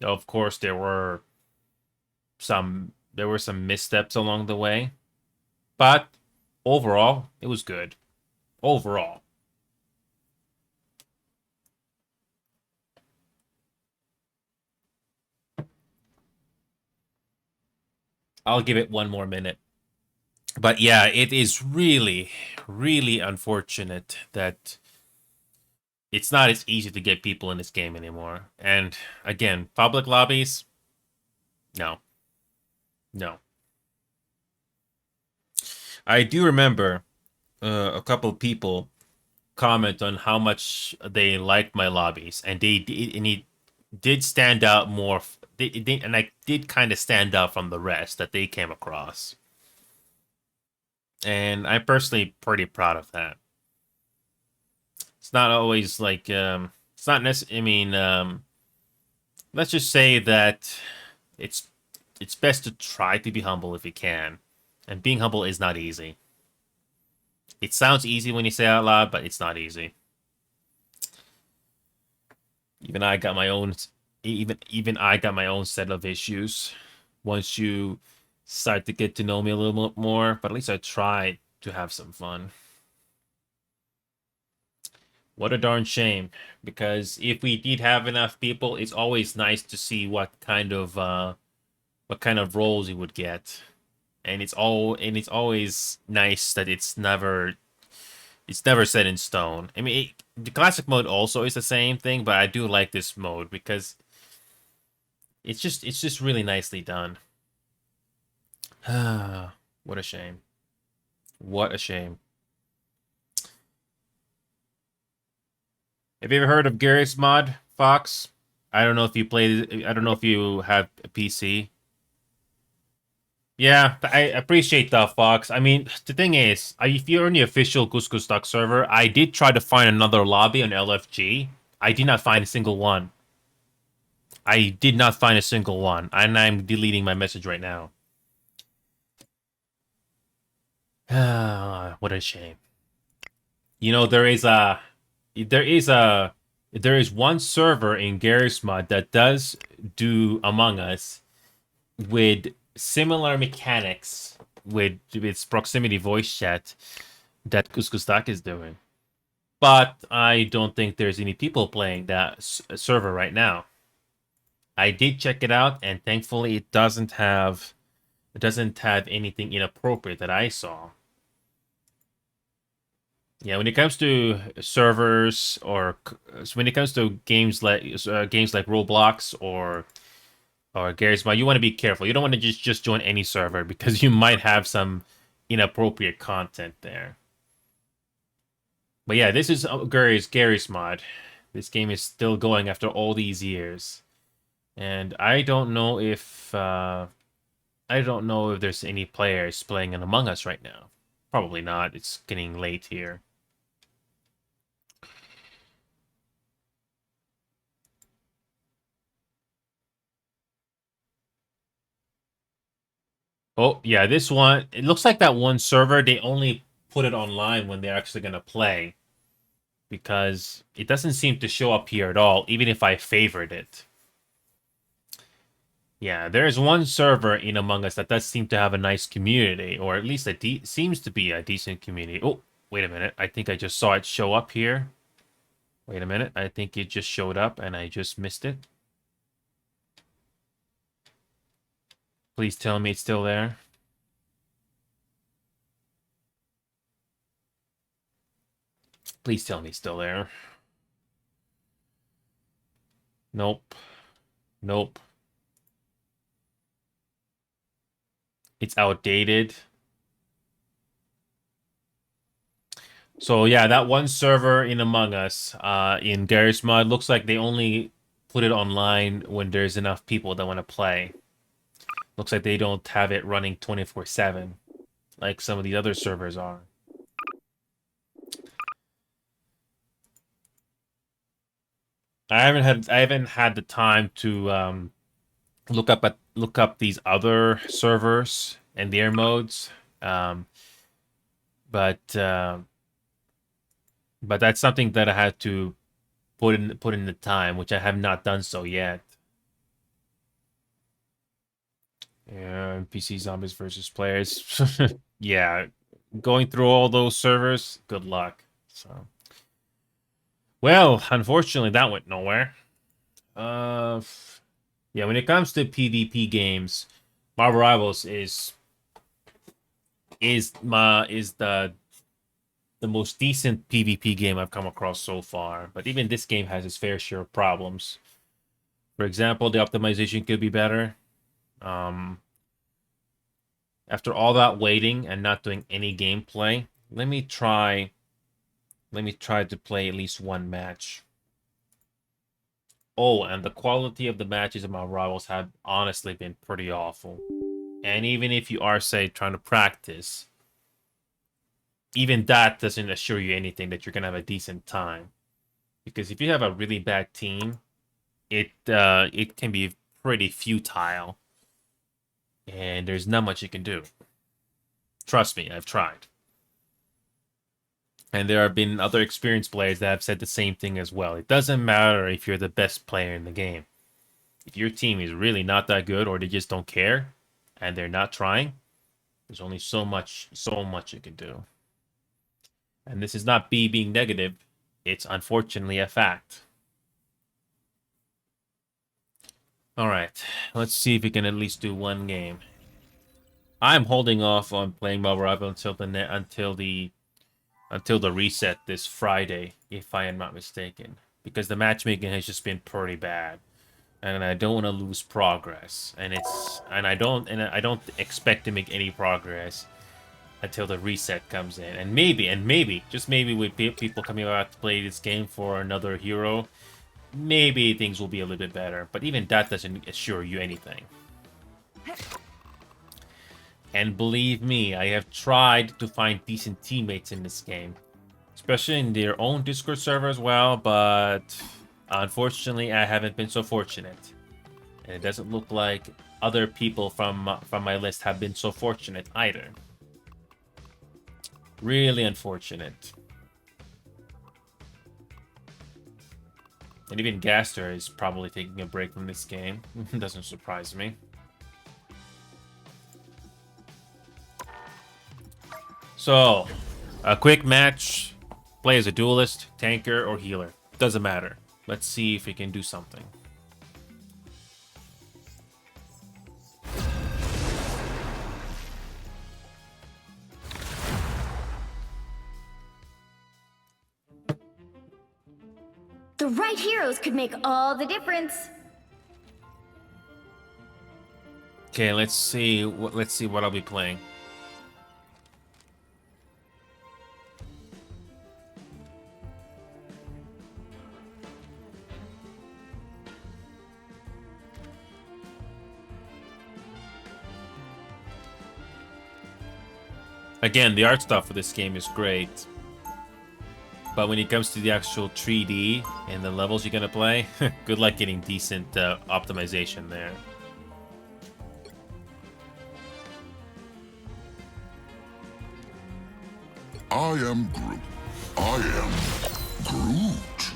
Of course, there were some missteps along the way, but overall, it was good. Overall. I'll give it one more minute. But yeah, it is really, really unfortunate that it's not as easy to get people in this game anymore. And again, public lobbies, no. No. I do remember a couple people comment on how much they liked my lobbies, and it did stand out more. And I did kind of stand out from the rest that they came across. And I'm personally pretty proud of that. It's not always like it's not necessarily. I mean, let's just say that it's it's best to try to be humble if you can, and being humble is not easy. It sounds easy when you say it out loud, but it's not easy. Even I got my own. Even I got my own set of issues. Once you start to get to know me a little bit more, but at least I tried to have some fun. What a darn shame, because if we did have enough people, it's always nice to see what kind of roles you would get, and it's always nice that it's never set in stone. I mean, the classic mode also is the same thing, but I do like this mode because it's just really nicely done. What a shame. What a shame. Have you ever heard of Garry's Mod, Fox? I don't know if you play. I don't know if you have a PC. Yeah, I appreciate that, Fox. I mean, the thing is, if you're in the official Cusco Stock server, I did try to find another lobby on LFG. I did not find a single one. I did not find a single one, and I'm deleting my message right now. What a shame. You know, there is one server in Garry's Mod that does do Among Us with similar mechanics with its proximity voice chat that Kuskustak is doing. But I don't think there's any people playing that server right now. I did check it out, and thankfully it doesn't have anything inappropriate that I saw. Yeah, when it comes to servers or when it comes to games like Roblox or Garry's Mod, you want to be careful. You don't want to just join any server because you might have some inappropriate content there. But yeah, this is Garry's Mod. This game is still going after all these years, and I don't know if there's any players playing in Among Us right now. Probably not. It's getting late here. Oh, yeah, this one, it looks like that one server, they only put it online when they're actually going to play. Because it doesn't seem to show up here at all, even if I favored it. Yeah, there's one server in Among Us that does seem to have a nice community, or at least seems to be a decent community. Oh, wait a minute. I think I just saw it show up here. Wait a minute. I think it just showed up and I just missed it. Please tell me it's still there. Please tell me it's still there. Nope. Nope. It's outdated. So yeah, that one server in Among Us, in Garry's Mod, looks like they only put it online when there's enough people that want to play. Looks like they don't have it running 24/7 like some of the other servers are. I haven't had the time to look up these other servers and their modes. Um, but that's something that I had to put in the time, which I have not done so yet. Yeah, PC zombies versus players. Yeah, going through all those servers, good luck. So, well, unfortunately, that went nowhere. Yeah, when it comes to PvP games, Marvel Rivals is the most decent PvP game I've come across so far. But even this game has its fair share of problems. For example, the optimization could be better. After all that waiting and not doing any gameplay, let me try to play at least one match. Oh, and the quality of the matches of my rivals have honestly been pretty awful. And even if you are, say, trying to practice, even that doesn't assure you anything that you're gonna have a decent time. Because if you have a really bad team, it can be pretty futile, and there's not much you can do. Trust me, I've tried. And there have been other experienced players that have said the same thing as well. It doesn't matter if you're the best player in the game. If your team is really not that good, or they just don't care and they're not trying, there's only so much you can do. And this is not B being negative. It's unfortunately a fact. Alright, let's see if we can at least do one game. I'm holding off on playing Marvel Rival until the reset this Friday, if I am not mistaken. Because the matchmaking has just been pretty bad. And I don't want to lose progress. And I don't expect to make any progress until the reset comes in. And maybe, just maybe with people coming out to play this game for another hero, maybe things will be a little bit better. But even that doesn't assure you anything. And believe me, I have tried to find decent teammates in this game. Especially in their own Discord server as well, but unfortunately, I haven't been so fortunate. And it doesn't look like other people from my list have been so fortunate either. Really unfortunate. And even Gaster is probably taking a break from this game. Doesn't surprise me. So, a quick match. Play as a duelist, tanker, or healer. Doesn't matter. Let's see if we can do something. The right heroes could make all the difference. Okay, let's see what I'll be playing. Again, the art stuff for this game is great. But when it comes to the actual 3D and the levels you're gonna play, good luck getting decent optimization there. I am Groot. I am Groot.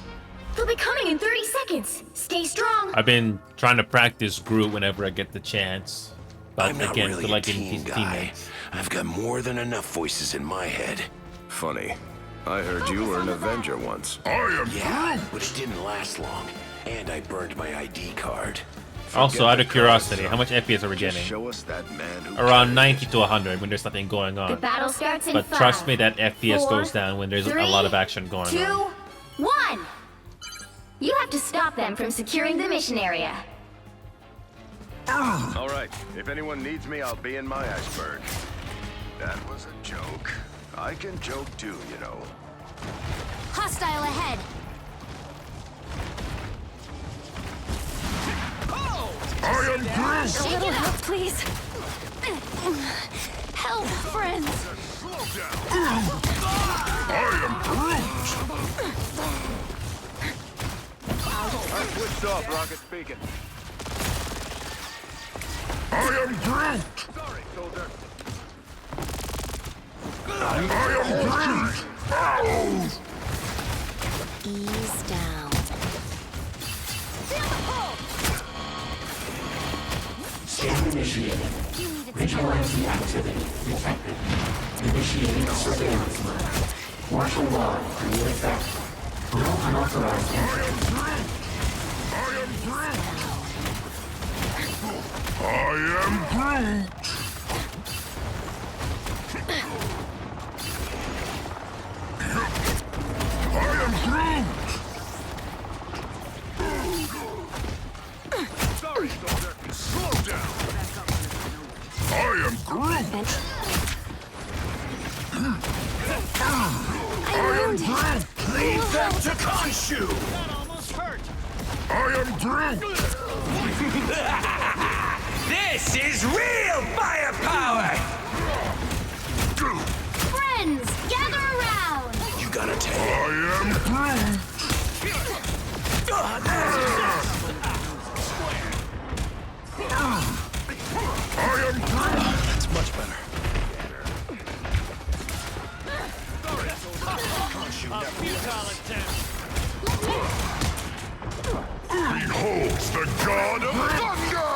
They'll be coming in 30 seconds. Stay strong. I've been trying to practice Groot whenever I get the chance. But I'm not again, really feel a like team his guy. teammates. I've got more than enough voices in my head. Funny. I heard you were an Avenger once. Yeah, but it didn't last long. And I burned my ID card. Also, Forget out the of curiosity, cards, how much FPS are we Just getting? show us that man who Around carries 90 it. to 100 when there's nothing going The on. battle starts in But 5, trust me, that FPS 4, goes down when there's a 3, lot of action going 2, on. 1. You have to stop them from securing the mission area. All right. If anyone needs me, I'll be in my iceberg. That was a joke. I can joke too, you know. Hostile ahead. Shake it up, please. Help, friends. I switched off, rocket speaking. Sorry, soldier. Ease down. Scan initiated. Vigilante activity detected. Initiating surveillance mode. Martial law create effect. No unauthorized entry. Sorry, soldier. Slow down. I'm wounded. Leave them to Khonshu! This is real firepower! Friends, gather around. You gotta take it. That's much better. Beholds the god of thunder!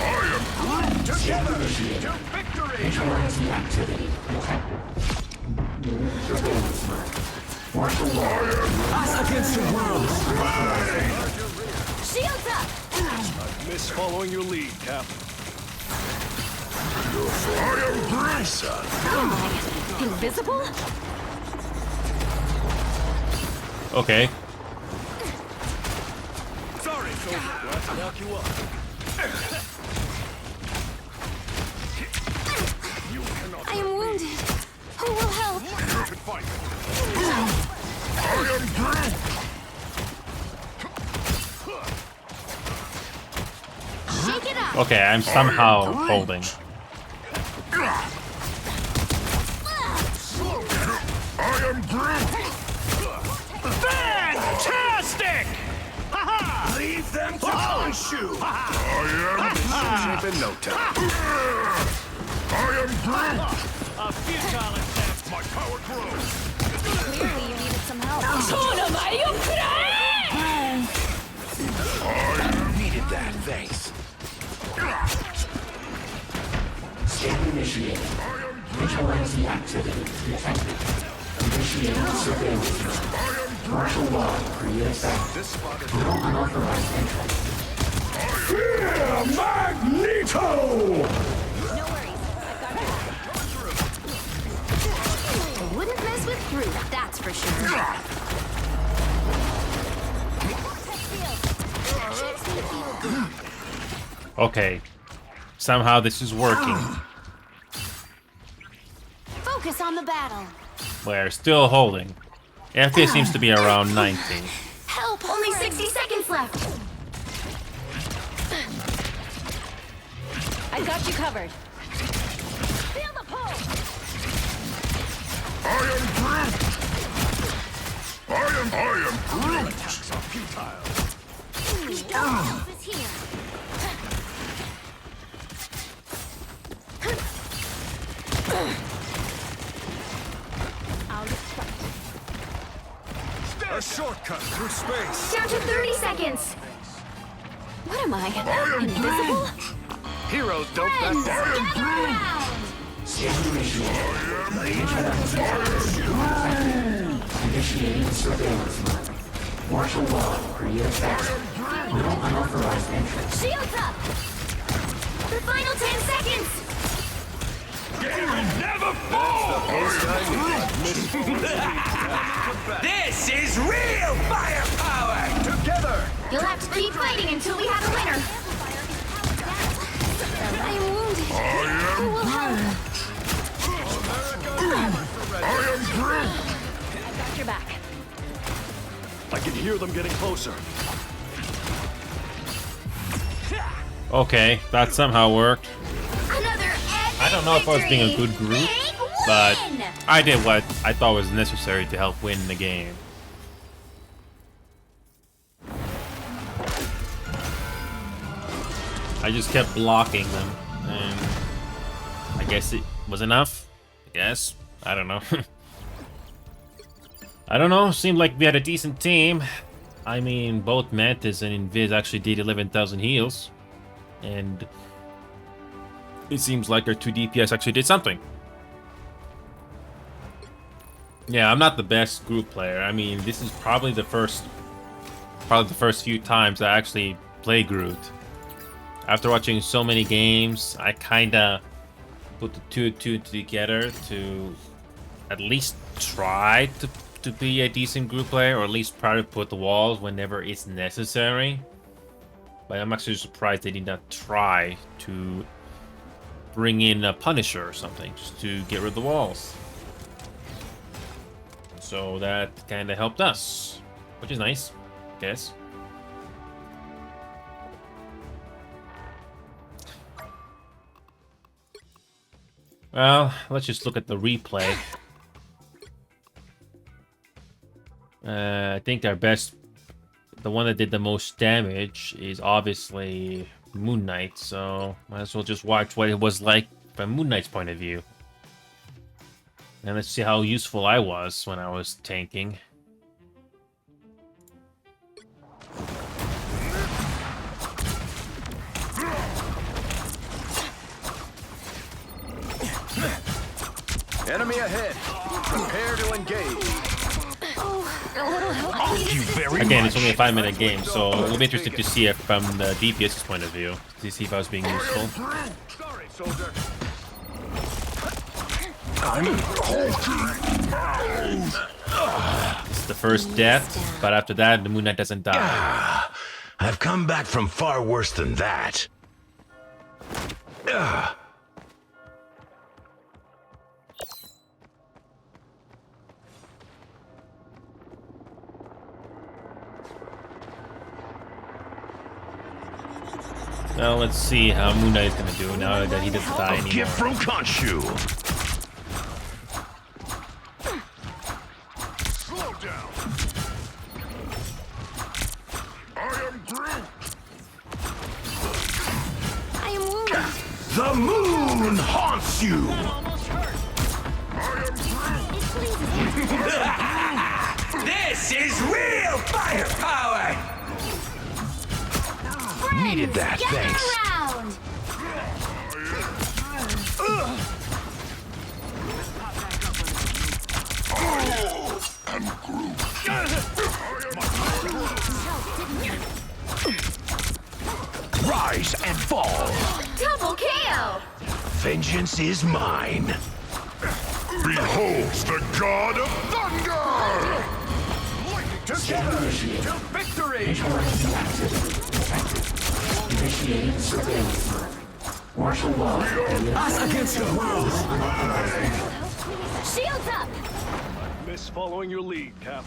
I am Groot! Together to victory! Vigilante activity detected. Surveillance mode. Martial law. Us against the world! Shields up. Miss following your lead, Cap. My son. Invisible? Okay. Sorry, soldier. Glad to knock you up. You cannot I am wounded. Who will help? you can fight. Shake it up. Okay, I'm somehow holding. Fantastic! Leave them to Khonshu! Shape in no time. A futile attempt. My power grows. Clearly you needed some help. Needed that, thanks. Scan initiated. Vigilante activity detected. Initiating surveillance mode. Martial law create effect. This spot is No unauthorized entry. Magneto! No worries. I've got it. I wouldn't mess with Groot, that's for sure. Okay. Somehow this is working. Focus on the battle. We're still holding. FPS seems to be around 90. Help! Only 60 seconds left. I got you covered. Feel the pull. attacks are futile. Help is here. Out of sight. A shortcut through space. Down to 30 seconds. What am I? Invisible? Heroes don't back Friends, down. gather around. Scan initiated. Initiating surveillance mode. Martial law creates access. No unauthorized entrance. Shields up. The final 10 seconds. Never fall! This is real firepower! Together! You'll have to keep fighting until we have a winner. I am wounded. Who will help? I am Groot! I've got your back. I can hear them getting closer. Okay, that somehow worked. Another epic I don't know if I was being a good victory. group, Big but win! I did what I thought was necessary to help win the game. I just kept blocking them, and I guess it was enough. I guess. I don't know. I don't know. Seemed like we had a decent team. I mean, both Mantis and Invis actually did 11,000 heals. And it seems like our 2 DPS actually did something. Yeah, I'm not the best group player. I mean, this is probably the first few times I actually play Groot. After watching so many games, I kinda put the two together to at least try to be a decent group player, or at least try to put the walls whenever it's necessary. But I'm actually surprised they did not try to bring in a Punisher or something just to get rid of the walls. So that kind of helped us, which is nice, I guess. Well, let's just look at the replay. I think our best, the one that did the most damage, is obviously Moon Knight, so might as well just watch what it was like from Moon Knight's point of view. And let's see how useful I was when I was tanking. Enemy ahead. Prepare to engage. Again, it's only a 5-minute game, so it'll be interesting to see it from the DPS's point of view, to see if I was being useful. Sorry, soldier. It's the first death, but after that, the Moon Knight doesn't die. I've come back from far worse than that. Now let's see how Moon Knight is gonna do now that he doesn't die anymore. Gift from Khonshu. Slow down! I am Groot! I am wounded. The moon haunts you. This is real firepower. Needed that, Gather thanks. around. Rise and fall. Double KO. Vengeance is mine. Behold the god of thunder! Together to victory. Vigilance activity detected. Initiating surveillance mode. Martial law creates Against the world. Shields up. Miss following your lead, Cap.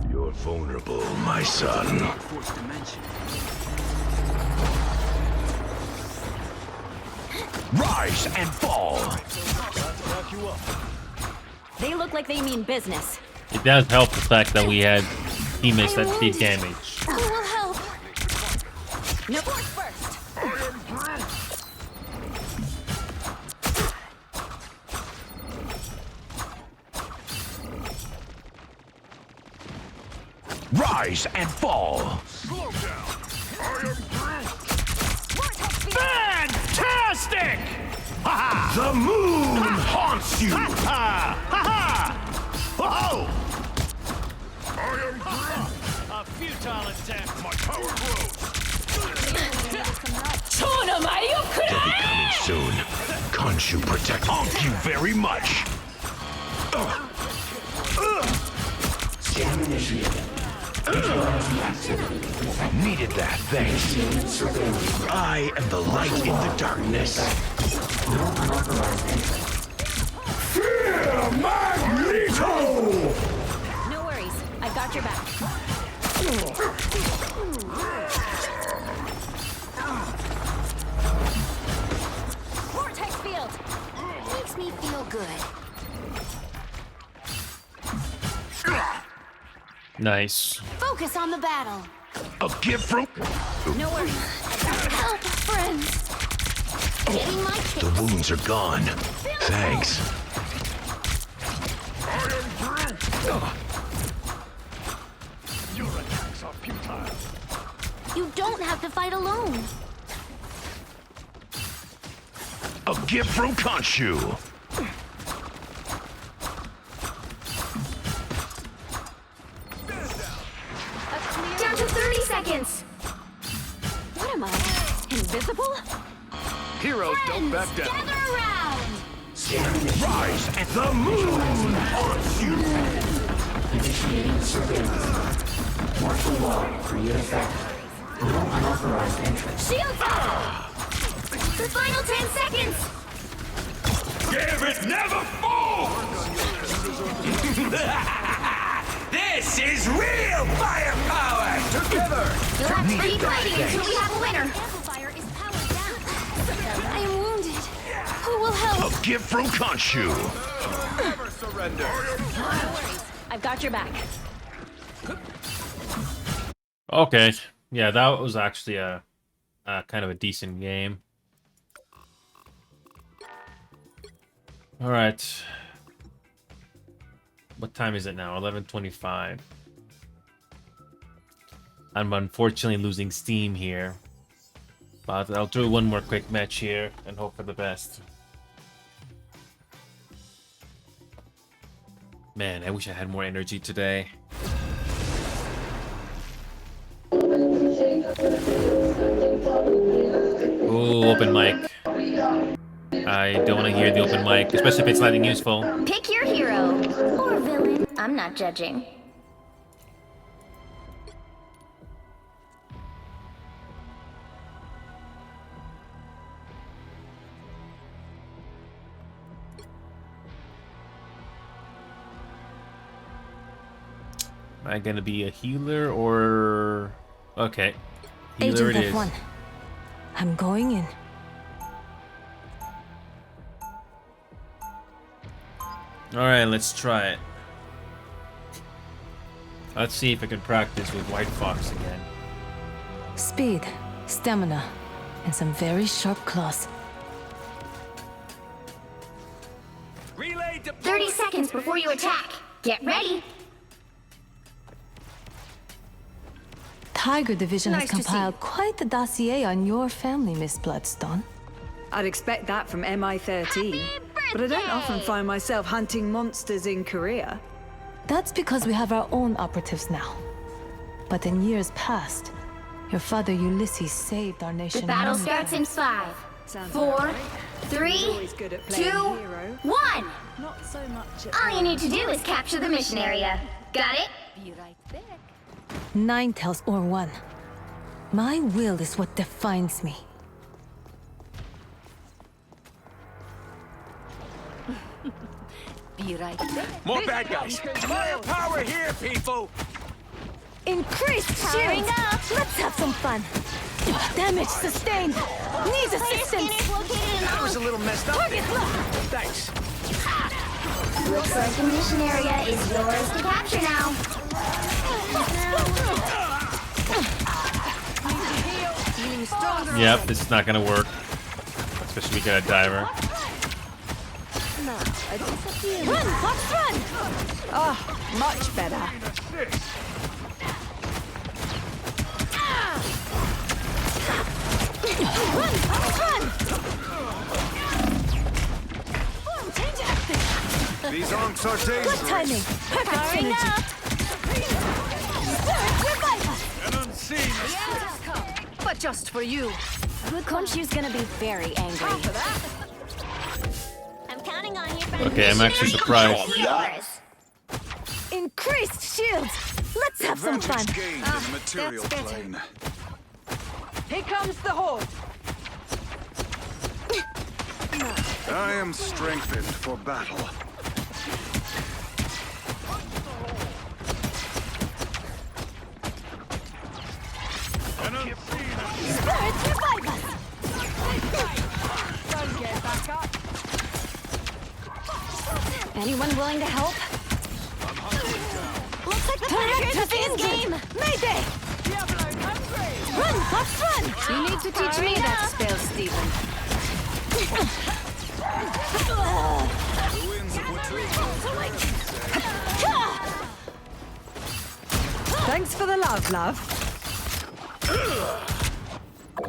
You're vulnerable, my son. Rise and fall. Back you up. They look like they mean business. It does help the fact that we had teammates that did damage. Who will help? No force first. Rise and fall. Slow down. I am Groot. Fantastic! Ha The moon haunts you. ha! Ha ha! Oh! I am Groot. A futile attempt. My power grows. Coming soon. Khonshu protect. Thank you very much. Scan initiated. Vigilante activity detected. Needed that, thanks. Initiating surveillance mode. I am the light in the darkness. No unauthorized entry. Fear Magneto! No worries. I got your back. Vortex field! Makes me feel good. Nice. Focus on the battle. A gift from No worries. Help, friends. Getting my the kicks. wounds are gone. Thanks. I am Groot. Your attacks are futile. You don't have to fight alone. A gift from Khonshu. Down to 30 seconds. What am I? Invisible? Heroes don't back down. Gather around. Scan initiated. Rise and the moon haunts you. Initiating surveillance mode. Martial law create effect. No unauthorized entry. Shields up. The final 10 seconds. Give it never fall. This is real firepower. Together. Let's keep Needed that, fighting until we thanks. have a winner. Amplifier is powered down. I am wounded. Who will help? A gift from Khonshu. Never surrender. No worries. I've got your back. Okay. Yeah, that was actually a kind of a decent game. All right. What time is it now? 11:25. I'm unfortunately losing steam here. But I'll do one more quick match here and hope for the best. Man, I wish I had more energy today. Ooh, open mic. I don't want to hear the open mic, especially if it's nothing useful. Pick your hero. Or villain. I'm not judging. Am I gonna be a healer or... Okay. Healer Agent it is. F1. I'm going in. Alright, let's try it. Let's see if I can practice with White Fox again. Speed, stamina, and some very sharp claws. Relay deployed. 30 seconds before you attack. Get ready. Tiger Division Nice has to see compiled quite the dossier on your family, Miss Bloodstone. I'd expect that from MI13. But I don't often find myself hunting monsters in Korea. That's because we have our own operatives now. But in years past, your father Ulysses saved our nation. The battle money. starts in 5, Sounds 4, about right. 3, Always good at playing 2, hero. 1. Not so much at All you need to do is capture the mission area. Got it? Be right back. 9 tells or 1. My will is what defines me. Be right back. More bad guys. Firepower here, people. Increased Powering shield! up. Let's have some fun! Damage sustained! Needs assistance! That was a little messed up. Target locked! Thanks. Looks like the mission area is yours to capture now. Yep, this is not gonna work. Especially we got a diver. Run, Fox, run! Oh, much better. These onks are dangerous. Good timing. Perfect synergy. An unseen. But just for you. Khonshu's gonna be very angry. I'm counting on you for the Okay, I'm actually surprised. yours. Increased shields. Let's have some fun. Advantage gained in the material that's better. plane. Here comes the horde. I am strengthened for battle. An unseen. Spirits revive us. Don't get back up. Anyone willing to help? Looks like the Tigers is in game. Mayday. Diablo's hungry. Run, Fox, run. You need to teach me that spell, Stephen. The winds of Thanks for the love.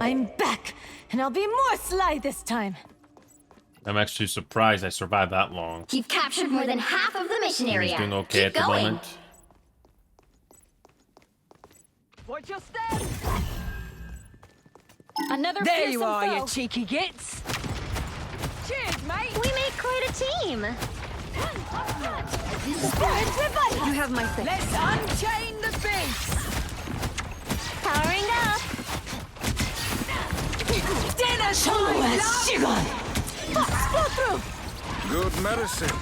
I'm back, and I'll be more sly this time. I'm actually surprised I survived that long. You've captured more than half of the mission He's area. doing okay Keep at the going. moment. Watch your step. Another There fearsome you are, foe. you cheeky gits. Cheers, mate. We make quite a team. Spirits revive us. You have my thing. Let's unchain the beast. Powering up. Dinner Shallow time. as Shigon. Fox, go through. Good medicine.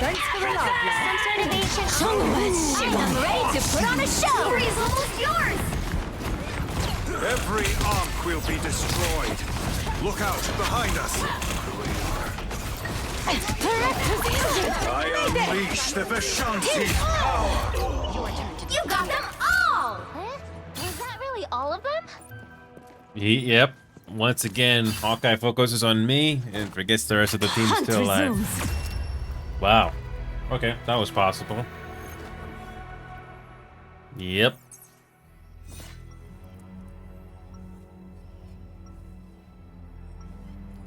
Thanks for the love. Some sort of ancient Shallow as I'm Shigon. ready to put on a show. Glory is almost yours. Every ark will be destroyed. Look out behind us. Director's injured. I unleash the Vishanti's power. You got them all. Was that really all of them? Yep. Once again, Hawkeye focuses on me and forgets the rest of the team is Hunt still alive. resumes. Wow. Okay, that was possible. Yep.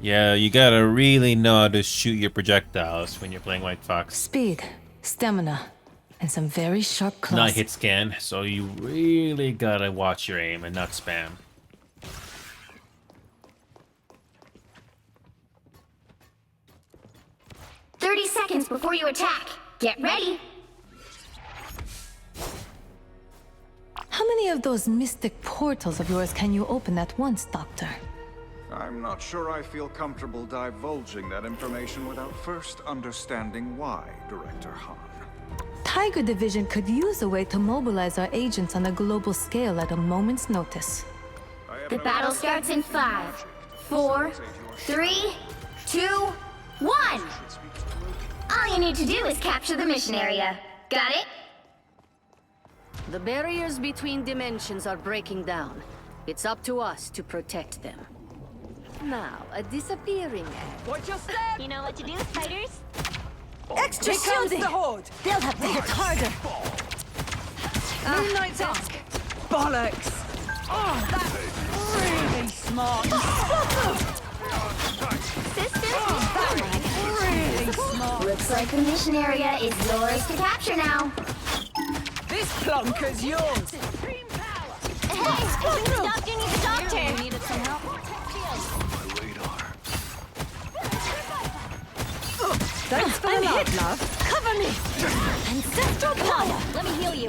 Yeah, you gotta really know how to shoot your projectiles when you're playing White Fox. Speed, stamina, and some very sharp claws. Not hit scan, so you really gotta watch your aim and not spam. Seconds before you attack. Get ready. How many of those mystic portals of yours can you open at once, Doctor? I'm not sure I feel comfortable divulging that information without first understanding why, Director Han. Tiger Division could use a way to mobilize our agents on a global scale at a moment's notice. The battle starts in 5, 4, 3, 2, 1. All you need to do is capture the mission area. Got it? The barriers between dimensions are breaking down. It's up to us to protect them. Now, a disappearing act. Watch your step! You know what to do, spiders? Extra Here comes shielding! the horde! They'll have to hit harder. Moonlight's ask. Bollocks! Oh, that's really smart. Really smart. Looks like the mission area is yours to capture now. This plonker's yours. Hey, doctor needs a doctor. You needed some help. Thanks for the love. Cover me! Ancestral power! Let me heal you.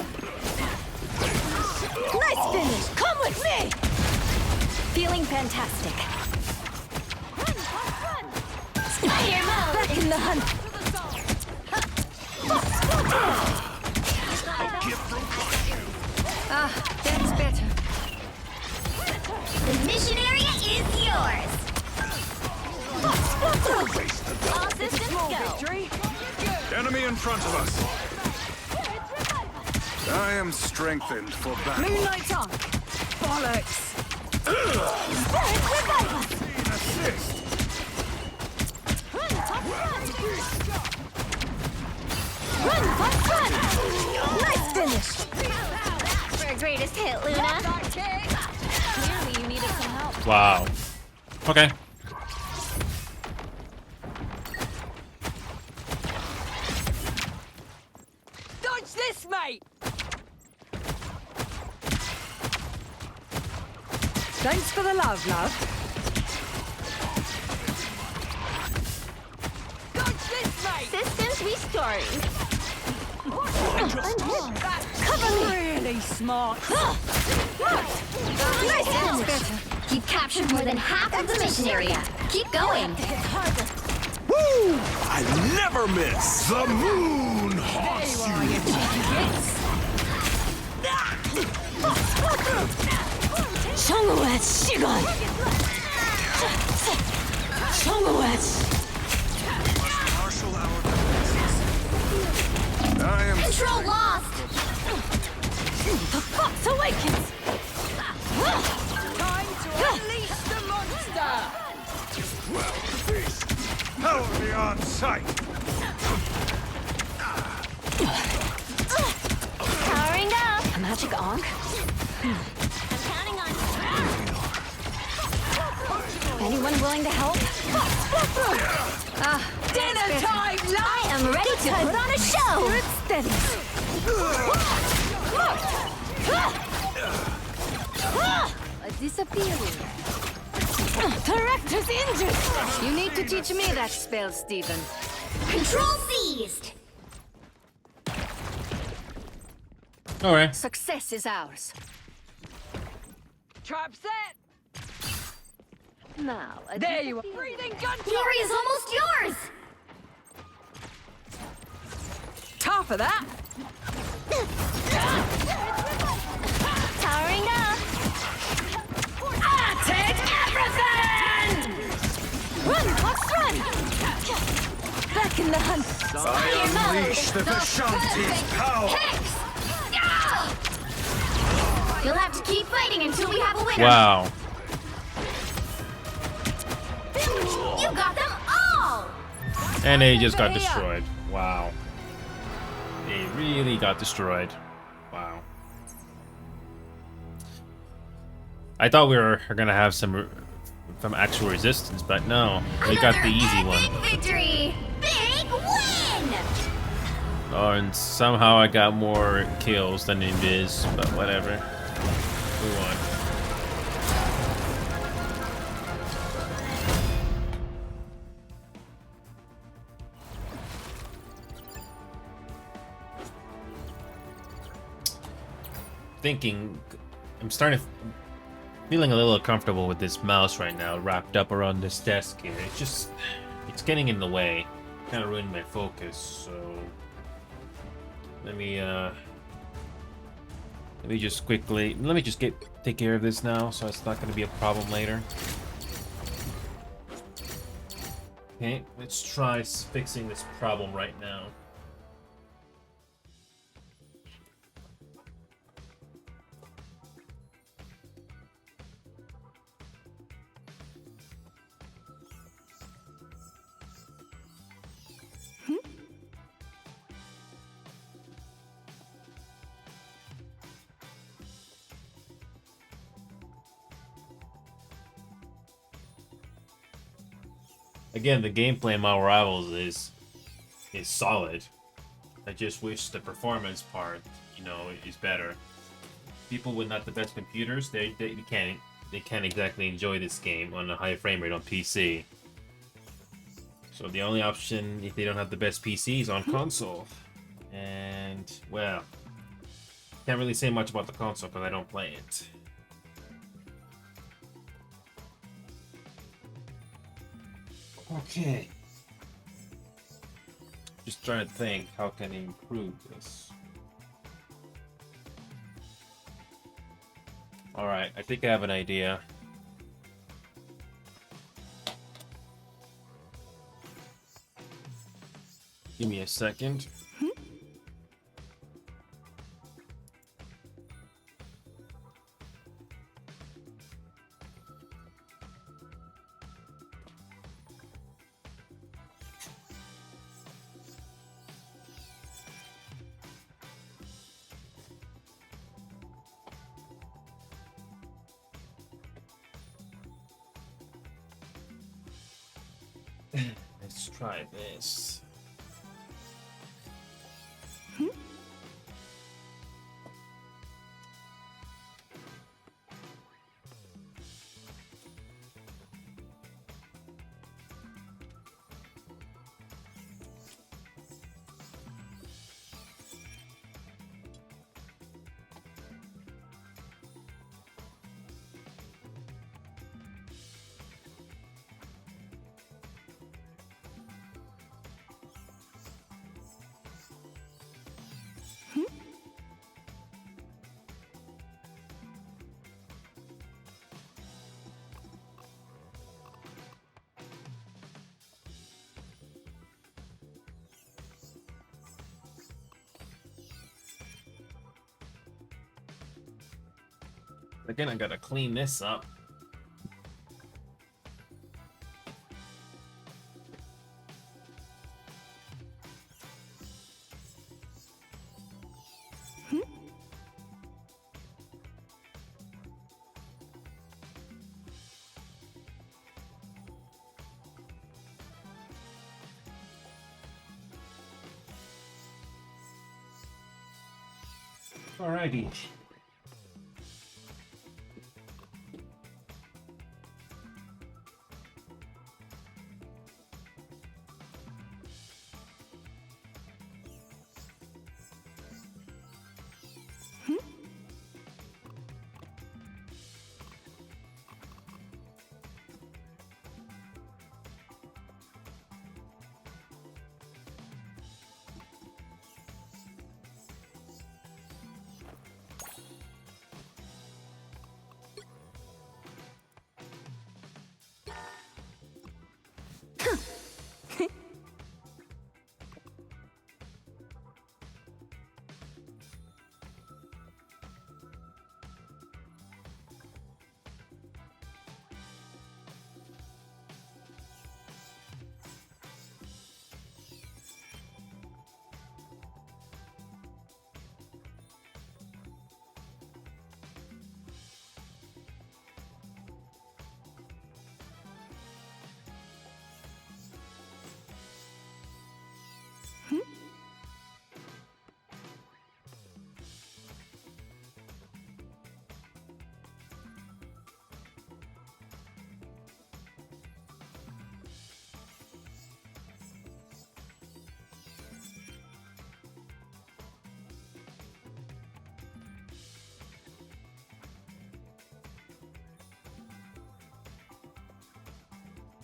Nice finish! Come with me! Feeling fantastic. Spider mode! Back in the hunt! Ah, that's better. The mission area is yours. All systems go. Victory. Enemy in front of us. I am strengthened for battle. Moonlight's on. Bollocks. Spirits revive us! Assist. Run, Fox, run! Nice finish! For a great biggest hit, Luna. Clearly, you needed some help. Wow. Okay. Dodge this, mate! Thanks for the love, love. Dodge this, mate! Systems restoring. Cover me! Really smart. You've captured more than half of the mission area. Keep going. Woo! I never miss! The moon haunts you! 청우의 시간. 청우의 Marshal our I am Control lost. The fox awakens. Time to unleash the monster! power beyond sight. Powering up. Magic on. I'm counting on Anyone willing to help? Dinner time, love! I am ready to put on a show. Steady. A disappearing. Director's injured. You need to teach me that spell, Stephen. Control seized. All right. Success is ours. Trap set! Now, there you are. Breathing gunshot! The area is almost yours. Tough of that! Powering up. Take everything! Run, fox, run. Back in the hunt. I unleash the Vishanti's power. You'll have to keep fighting until we have a winner. Wow. You got them all. And they just got destroyed. Wow. They really got destroyed. Wow. I thought we were gonna have some actual resistance, but no, we got the easy one. Victory! Big win! Oh, and somehow I got more kills than Invis, but whatever. We won. I'm starting to feeling a little uncomfortable with this mouse right now, wrapped up around this desk here. It's getting in the way. Kind of ruined my focus, so let me just take care of this now, so it's not going to be a problem later. Okay, let's try fixing this problem right now. Again, the gameplay in My Rivals is solid. I just wish the performance part, is better. People with not the best computers, they can't exactly enjoy this game on a high frame rate on PC. So the only option, if they don't have the best PC, is on console. And well, can't really say much about the console because I don't play it. Okay. Just trying to think, how can I improve this? Alright, I think I have an idea. Give me a second. Let's try this. Again, I gotta clean this up. Alrighty.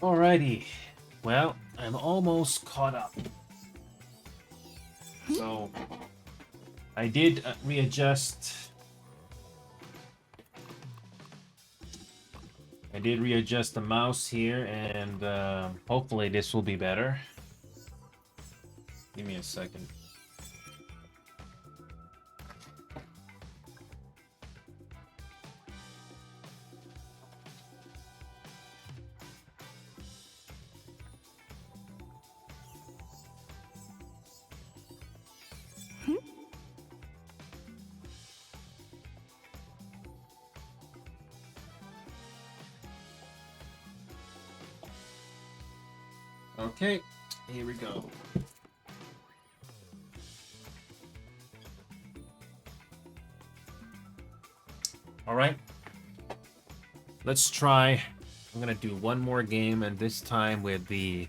Alrighty. Well, I'm almost caught up. So, I did readjust. I did readjust the mouse here, and hopefully this will be better. Give me a second. Okay, here we go. All right, let's try. I'm gonna do one more game, and this time with the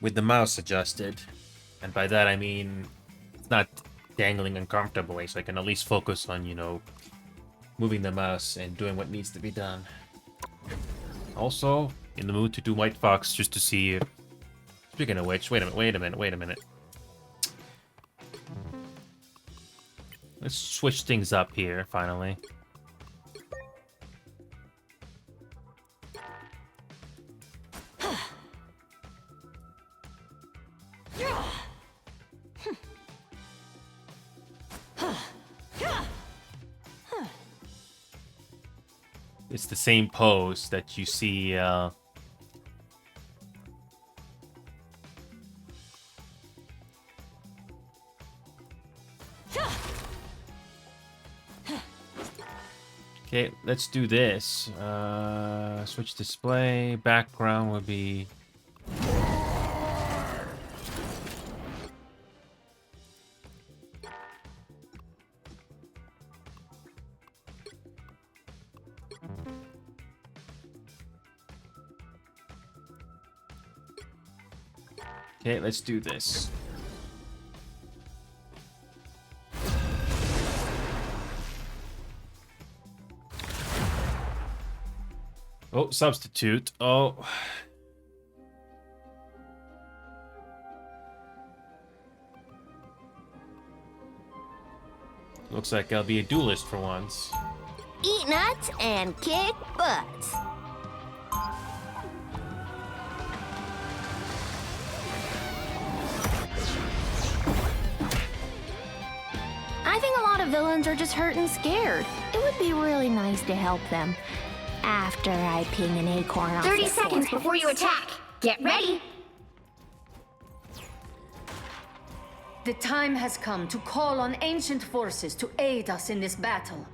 mouse adjusted, and by that I mean it's not dangling uncomfortably, so I can at least focus on, you know, moving the mouse and doing what needs to be done. Also, in the mood to do White Fox just to see. Speaking of which, wait a minute. Let's switch things up here, finally. It's the same pose that you see. Okay, let's do this. Switch display. Background would be... Okay, let's do this. Oh, substitute. Oh. Looks like I'll be a duelist for once. Eat nuts and kick butts. I think a lot of villains are just hurt and scared. It would be really nice to help them. After I ping an acorn off 30 seconds before you attack. Get ready. The time has come to call on ancient forces to aid us in this battle.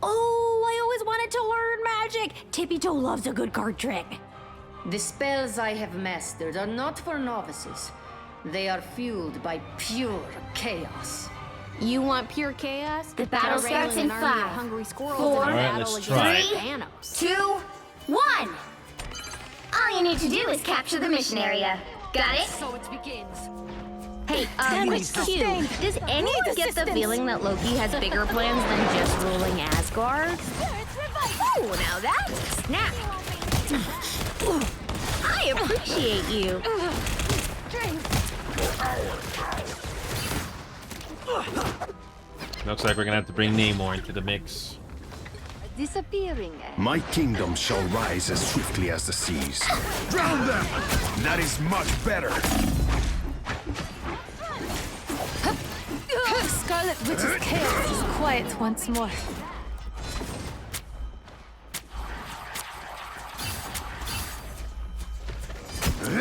Oh, I always wanted to learn magic. Tippy Toe loves a good card trick. The spells I have mastered are not for novices. They are fueled by pure chaos. You want pure chaos? The battle starts in 5, 4, Alright, let's try. 3, 2, 1. All you need to do is capture the mission area. Got it? So it begins. Hey, Q, does anyone get the feeling that Loki has bigger plans than just ruling Asgard? Oh, now that's a snap. I appreciate you. Looks like we're gonna have to bring Namor into the mix. Disappearing. My kingdom shall rise as swiftly as the seas. Drown them! That is much better. Scarlet Witch's chaos is quiet once more.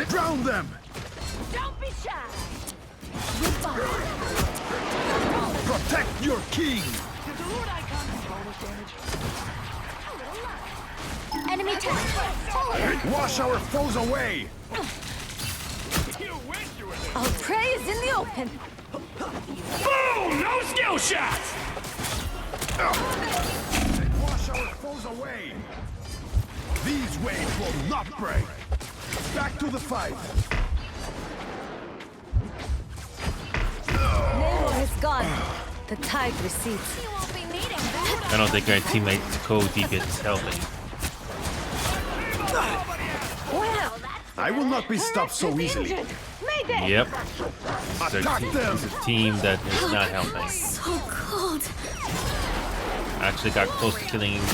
Drown them! Don't be shy. Protect your king! Enemy tech. Wash our foes away! Our prey is in the open. Boom! No skill shots! Wash our foes away! These waves will not break! Back to the fight! Namor is gone. The tide recedes. I don't think our teammate Cody gets helping. I will not be stopped so easily. Yep. Attack them! It's a team that is not helping. So cold. Actually got close to killing him.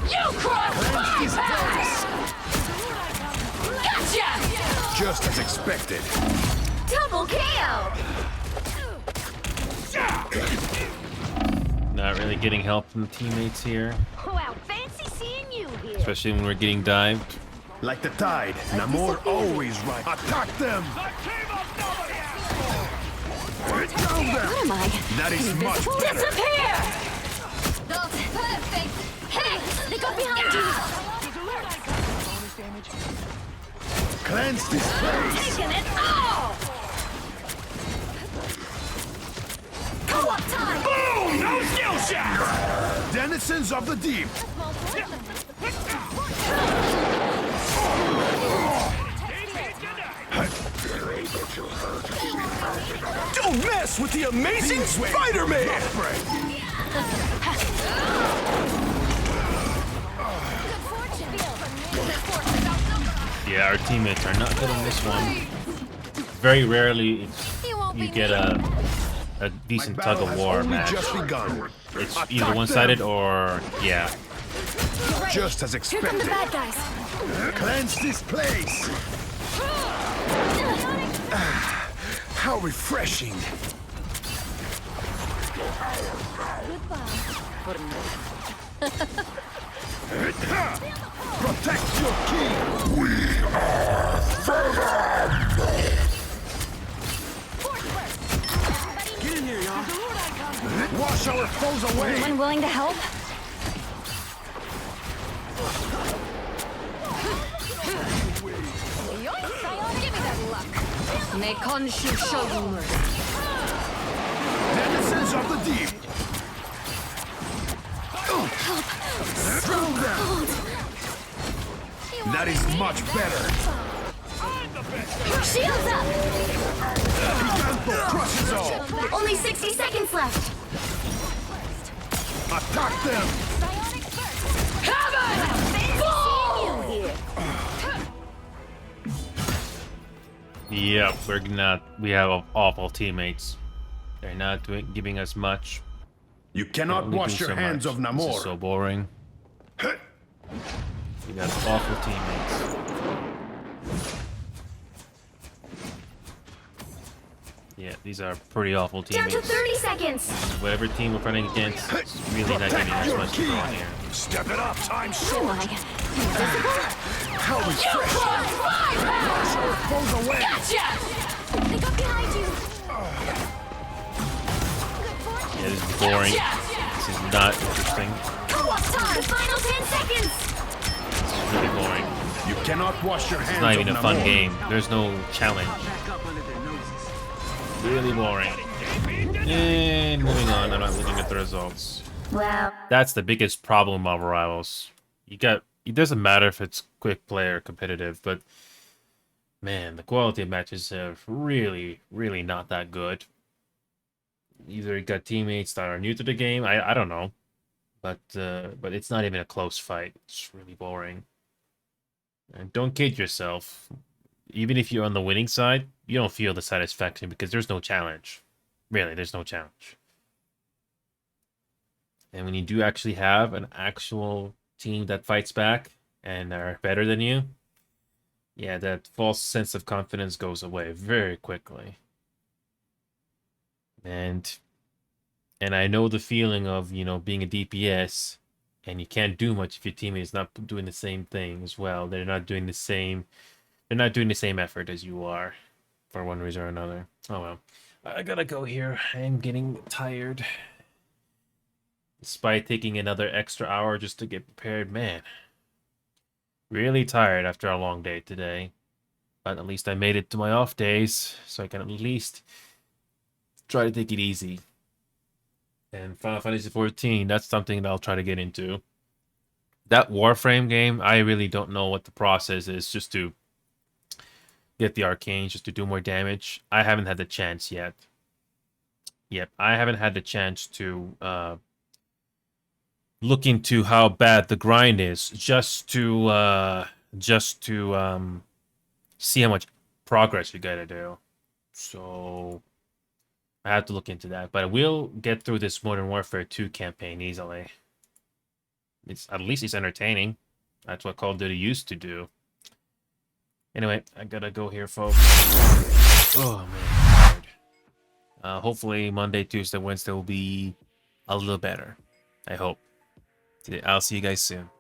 You crossed Gotcha! Just as expected. Double KO! Not really getting help from the teammates here, Wow, fancy seeing you here. especially when we're getting dived. Like the tide, Namor always right. Attack them! Drown them! What am I? That is much better. Disappear! That's perfect! Hey! They got behind you! Cleanse this place! Taking it all! Co-op time! Boom! No skill shot! Denizens of the deep! Don't mess with the amazing Spider-Man! Yeah, our teammates are not getting this one. Very rarely you get a decent tug of war match. Just begun. It's either one-sided or yeah. Just as Here come the expected. bad guys! Cleanse this place! How refreshing! Protect your king! We are Wash our foes away! Anyone willing to help? Give me that luck. May Khonshu show you mercy. Denizens of the deep! That is much better! Shields up! Giganto crushes all! Only 60 seconds left. Attack them! Yep, we have awful teammates. They're not giving us much. You cannot Only wash do your so hands much. of This Namor. is so boring. We got awful teammates. Yeah, these are pretty awful Down teammates. to 30 seconds. Whatever team we're running against, it's really not giving us much to go on here. Step it up, time short! Am I invisible? How refreshing! Wash our foes away! Gotcha! They got behind you. Yeah, this is boring. This is not interesting. Co-op time. Final 10 seconds. This is really boring. You cannot wash your hands It's not even of a fun Namor. game. There's no challenge. Really boring. And moving on, I'm not looking at the results. Well, That's the biggest problem of Rivals. It doesn't matter if it's quick play or competitive, but man, the quality of matches are really, really not that good. Either you got teammates that are new to the game, I don't know, but it's not even a close fight. It's really boring. And don't kid yourself. Even if you're on the winning side, you don't feel the satisfaction because there's no challenge. Really, there's no challenge. And when you do actually have an actual team that fights back and are better than you, yeah, that false sense of confidence goes away very quickly. And I know the feeling of, being a DPS and you can't do much if your teammate is not doing the same thing as well. They're not doing the same effort as you are for one reason or another. Oh well. I gotta go here. I'm getting tired. Despite taking another extra hour just to get prepared, man. Really tired after a long day today. But at least I made it to my off days, so I can at least try to take it easy. And Final Fantasy XIV, that's something that I'll try to get into. That Warframe game, I really don't know what the process is just to get the arcanes, just to do more damage. I haven't had the chance yet. Yep, I haven't had the chance to look into how bad the grind is, just to see how much progress you gotta do. So I have to look into that, but I will get through this Modern Warfare 2 campaign easily. At least it's entertaining. That's what Call of Duty used to do. Anyway, I gotta go here, folks. Oh man, I'm tired. Hopefully Monday, Tuesday, Wednesday will be a little better. I hope. I'll see you guys soon.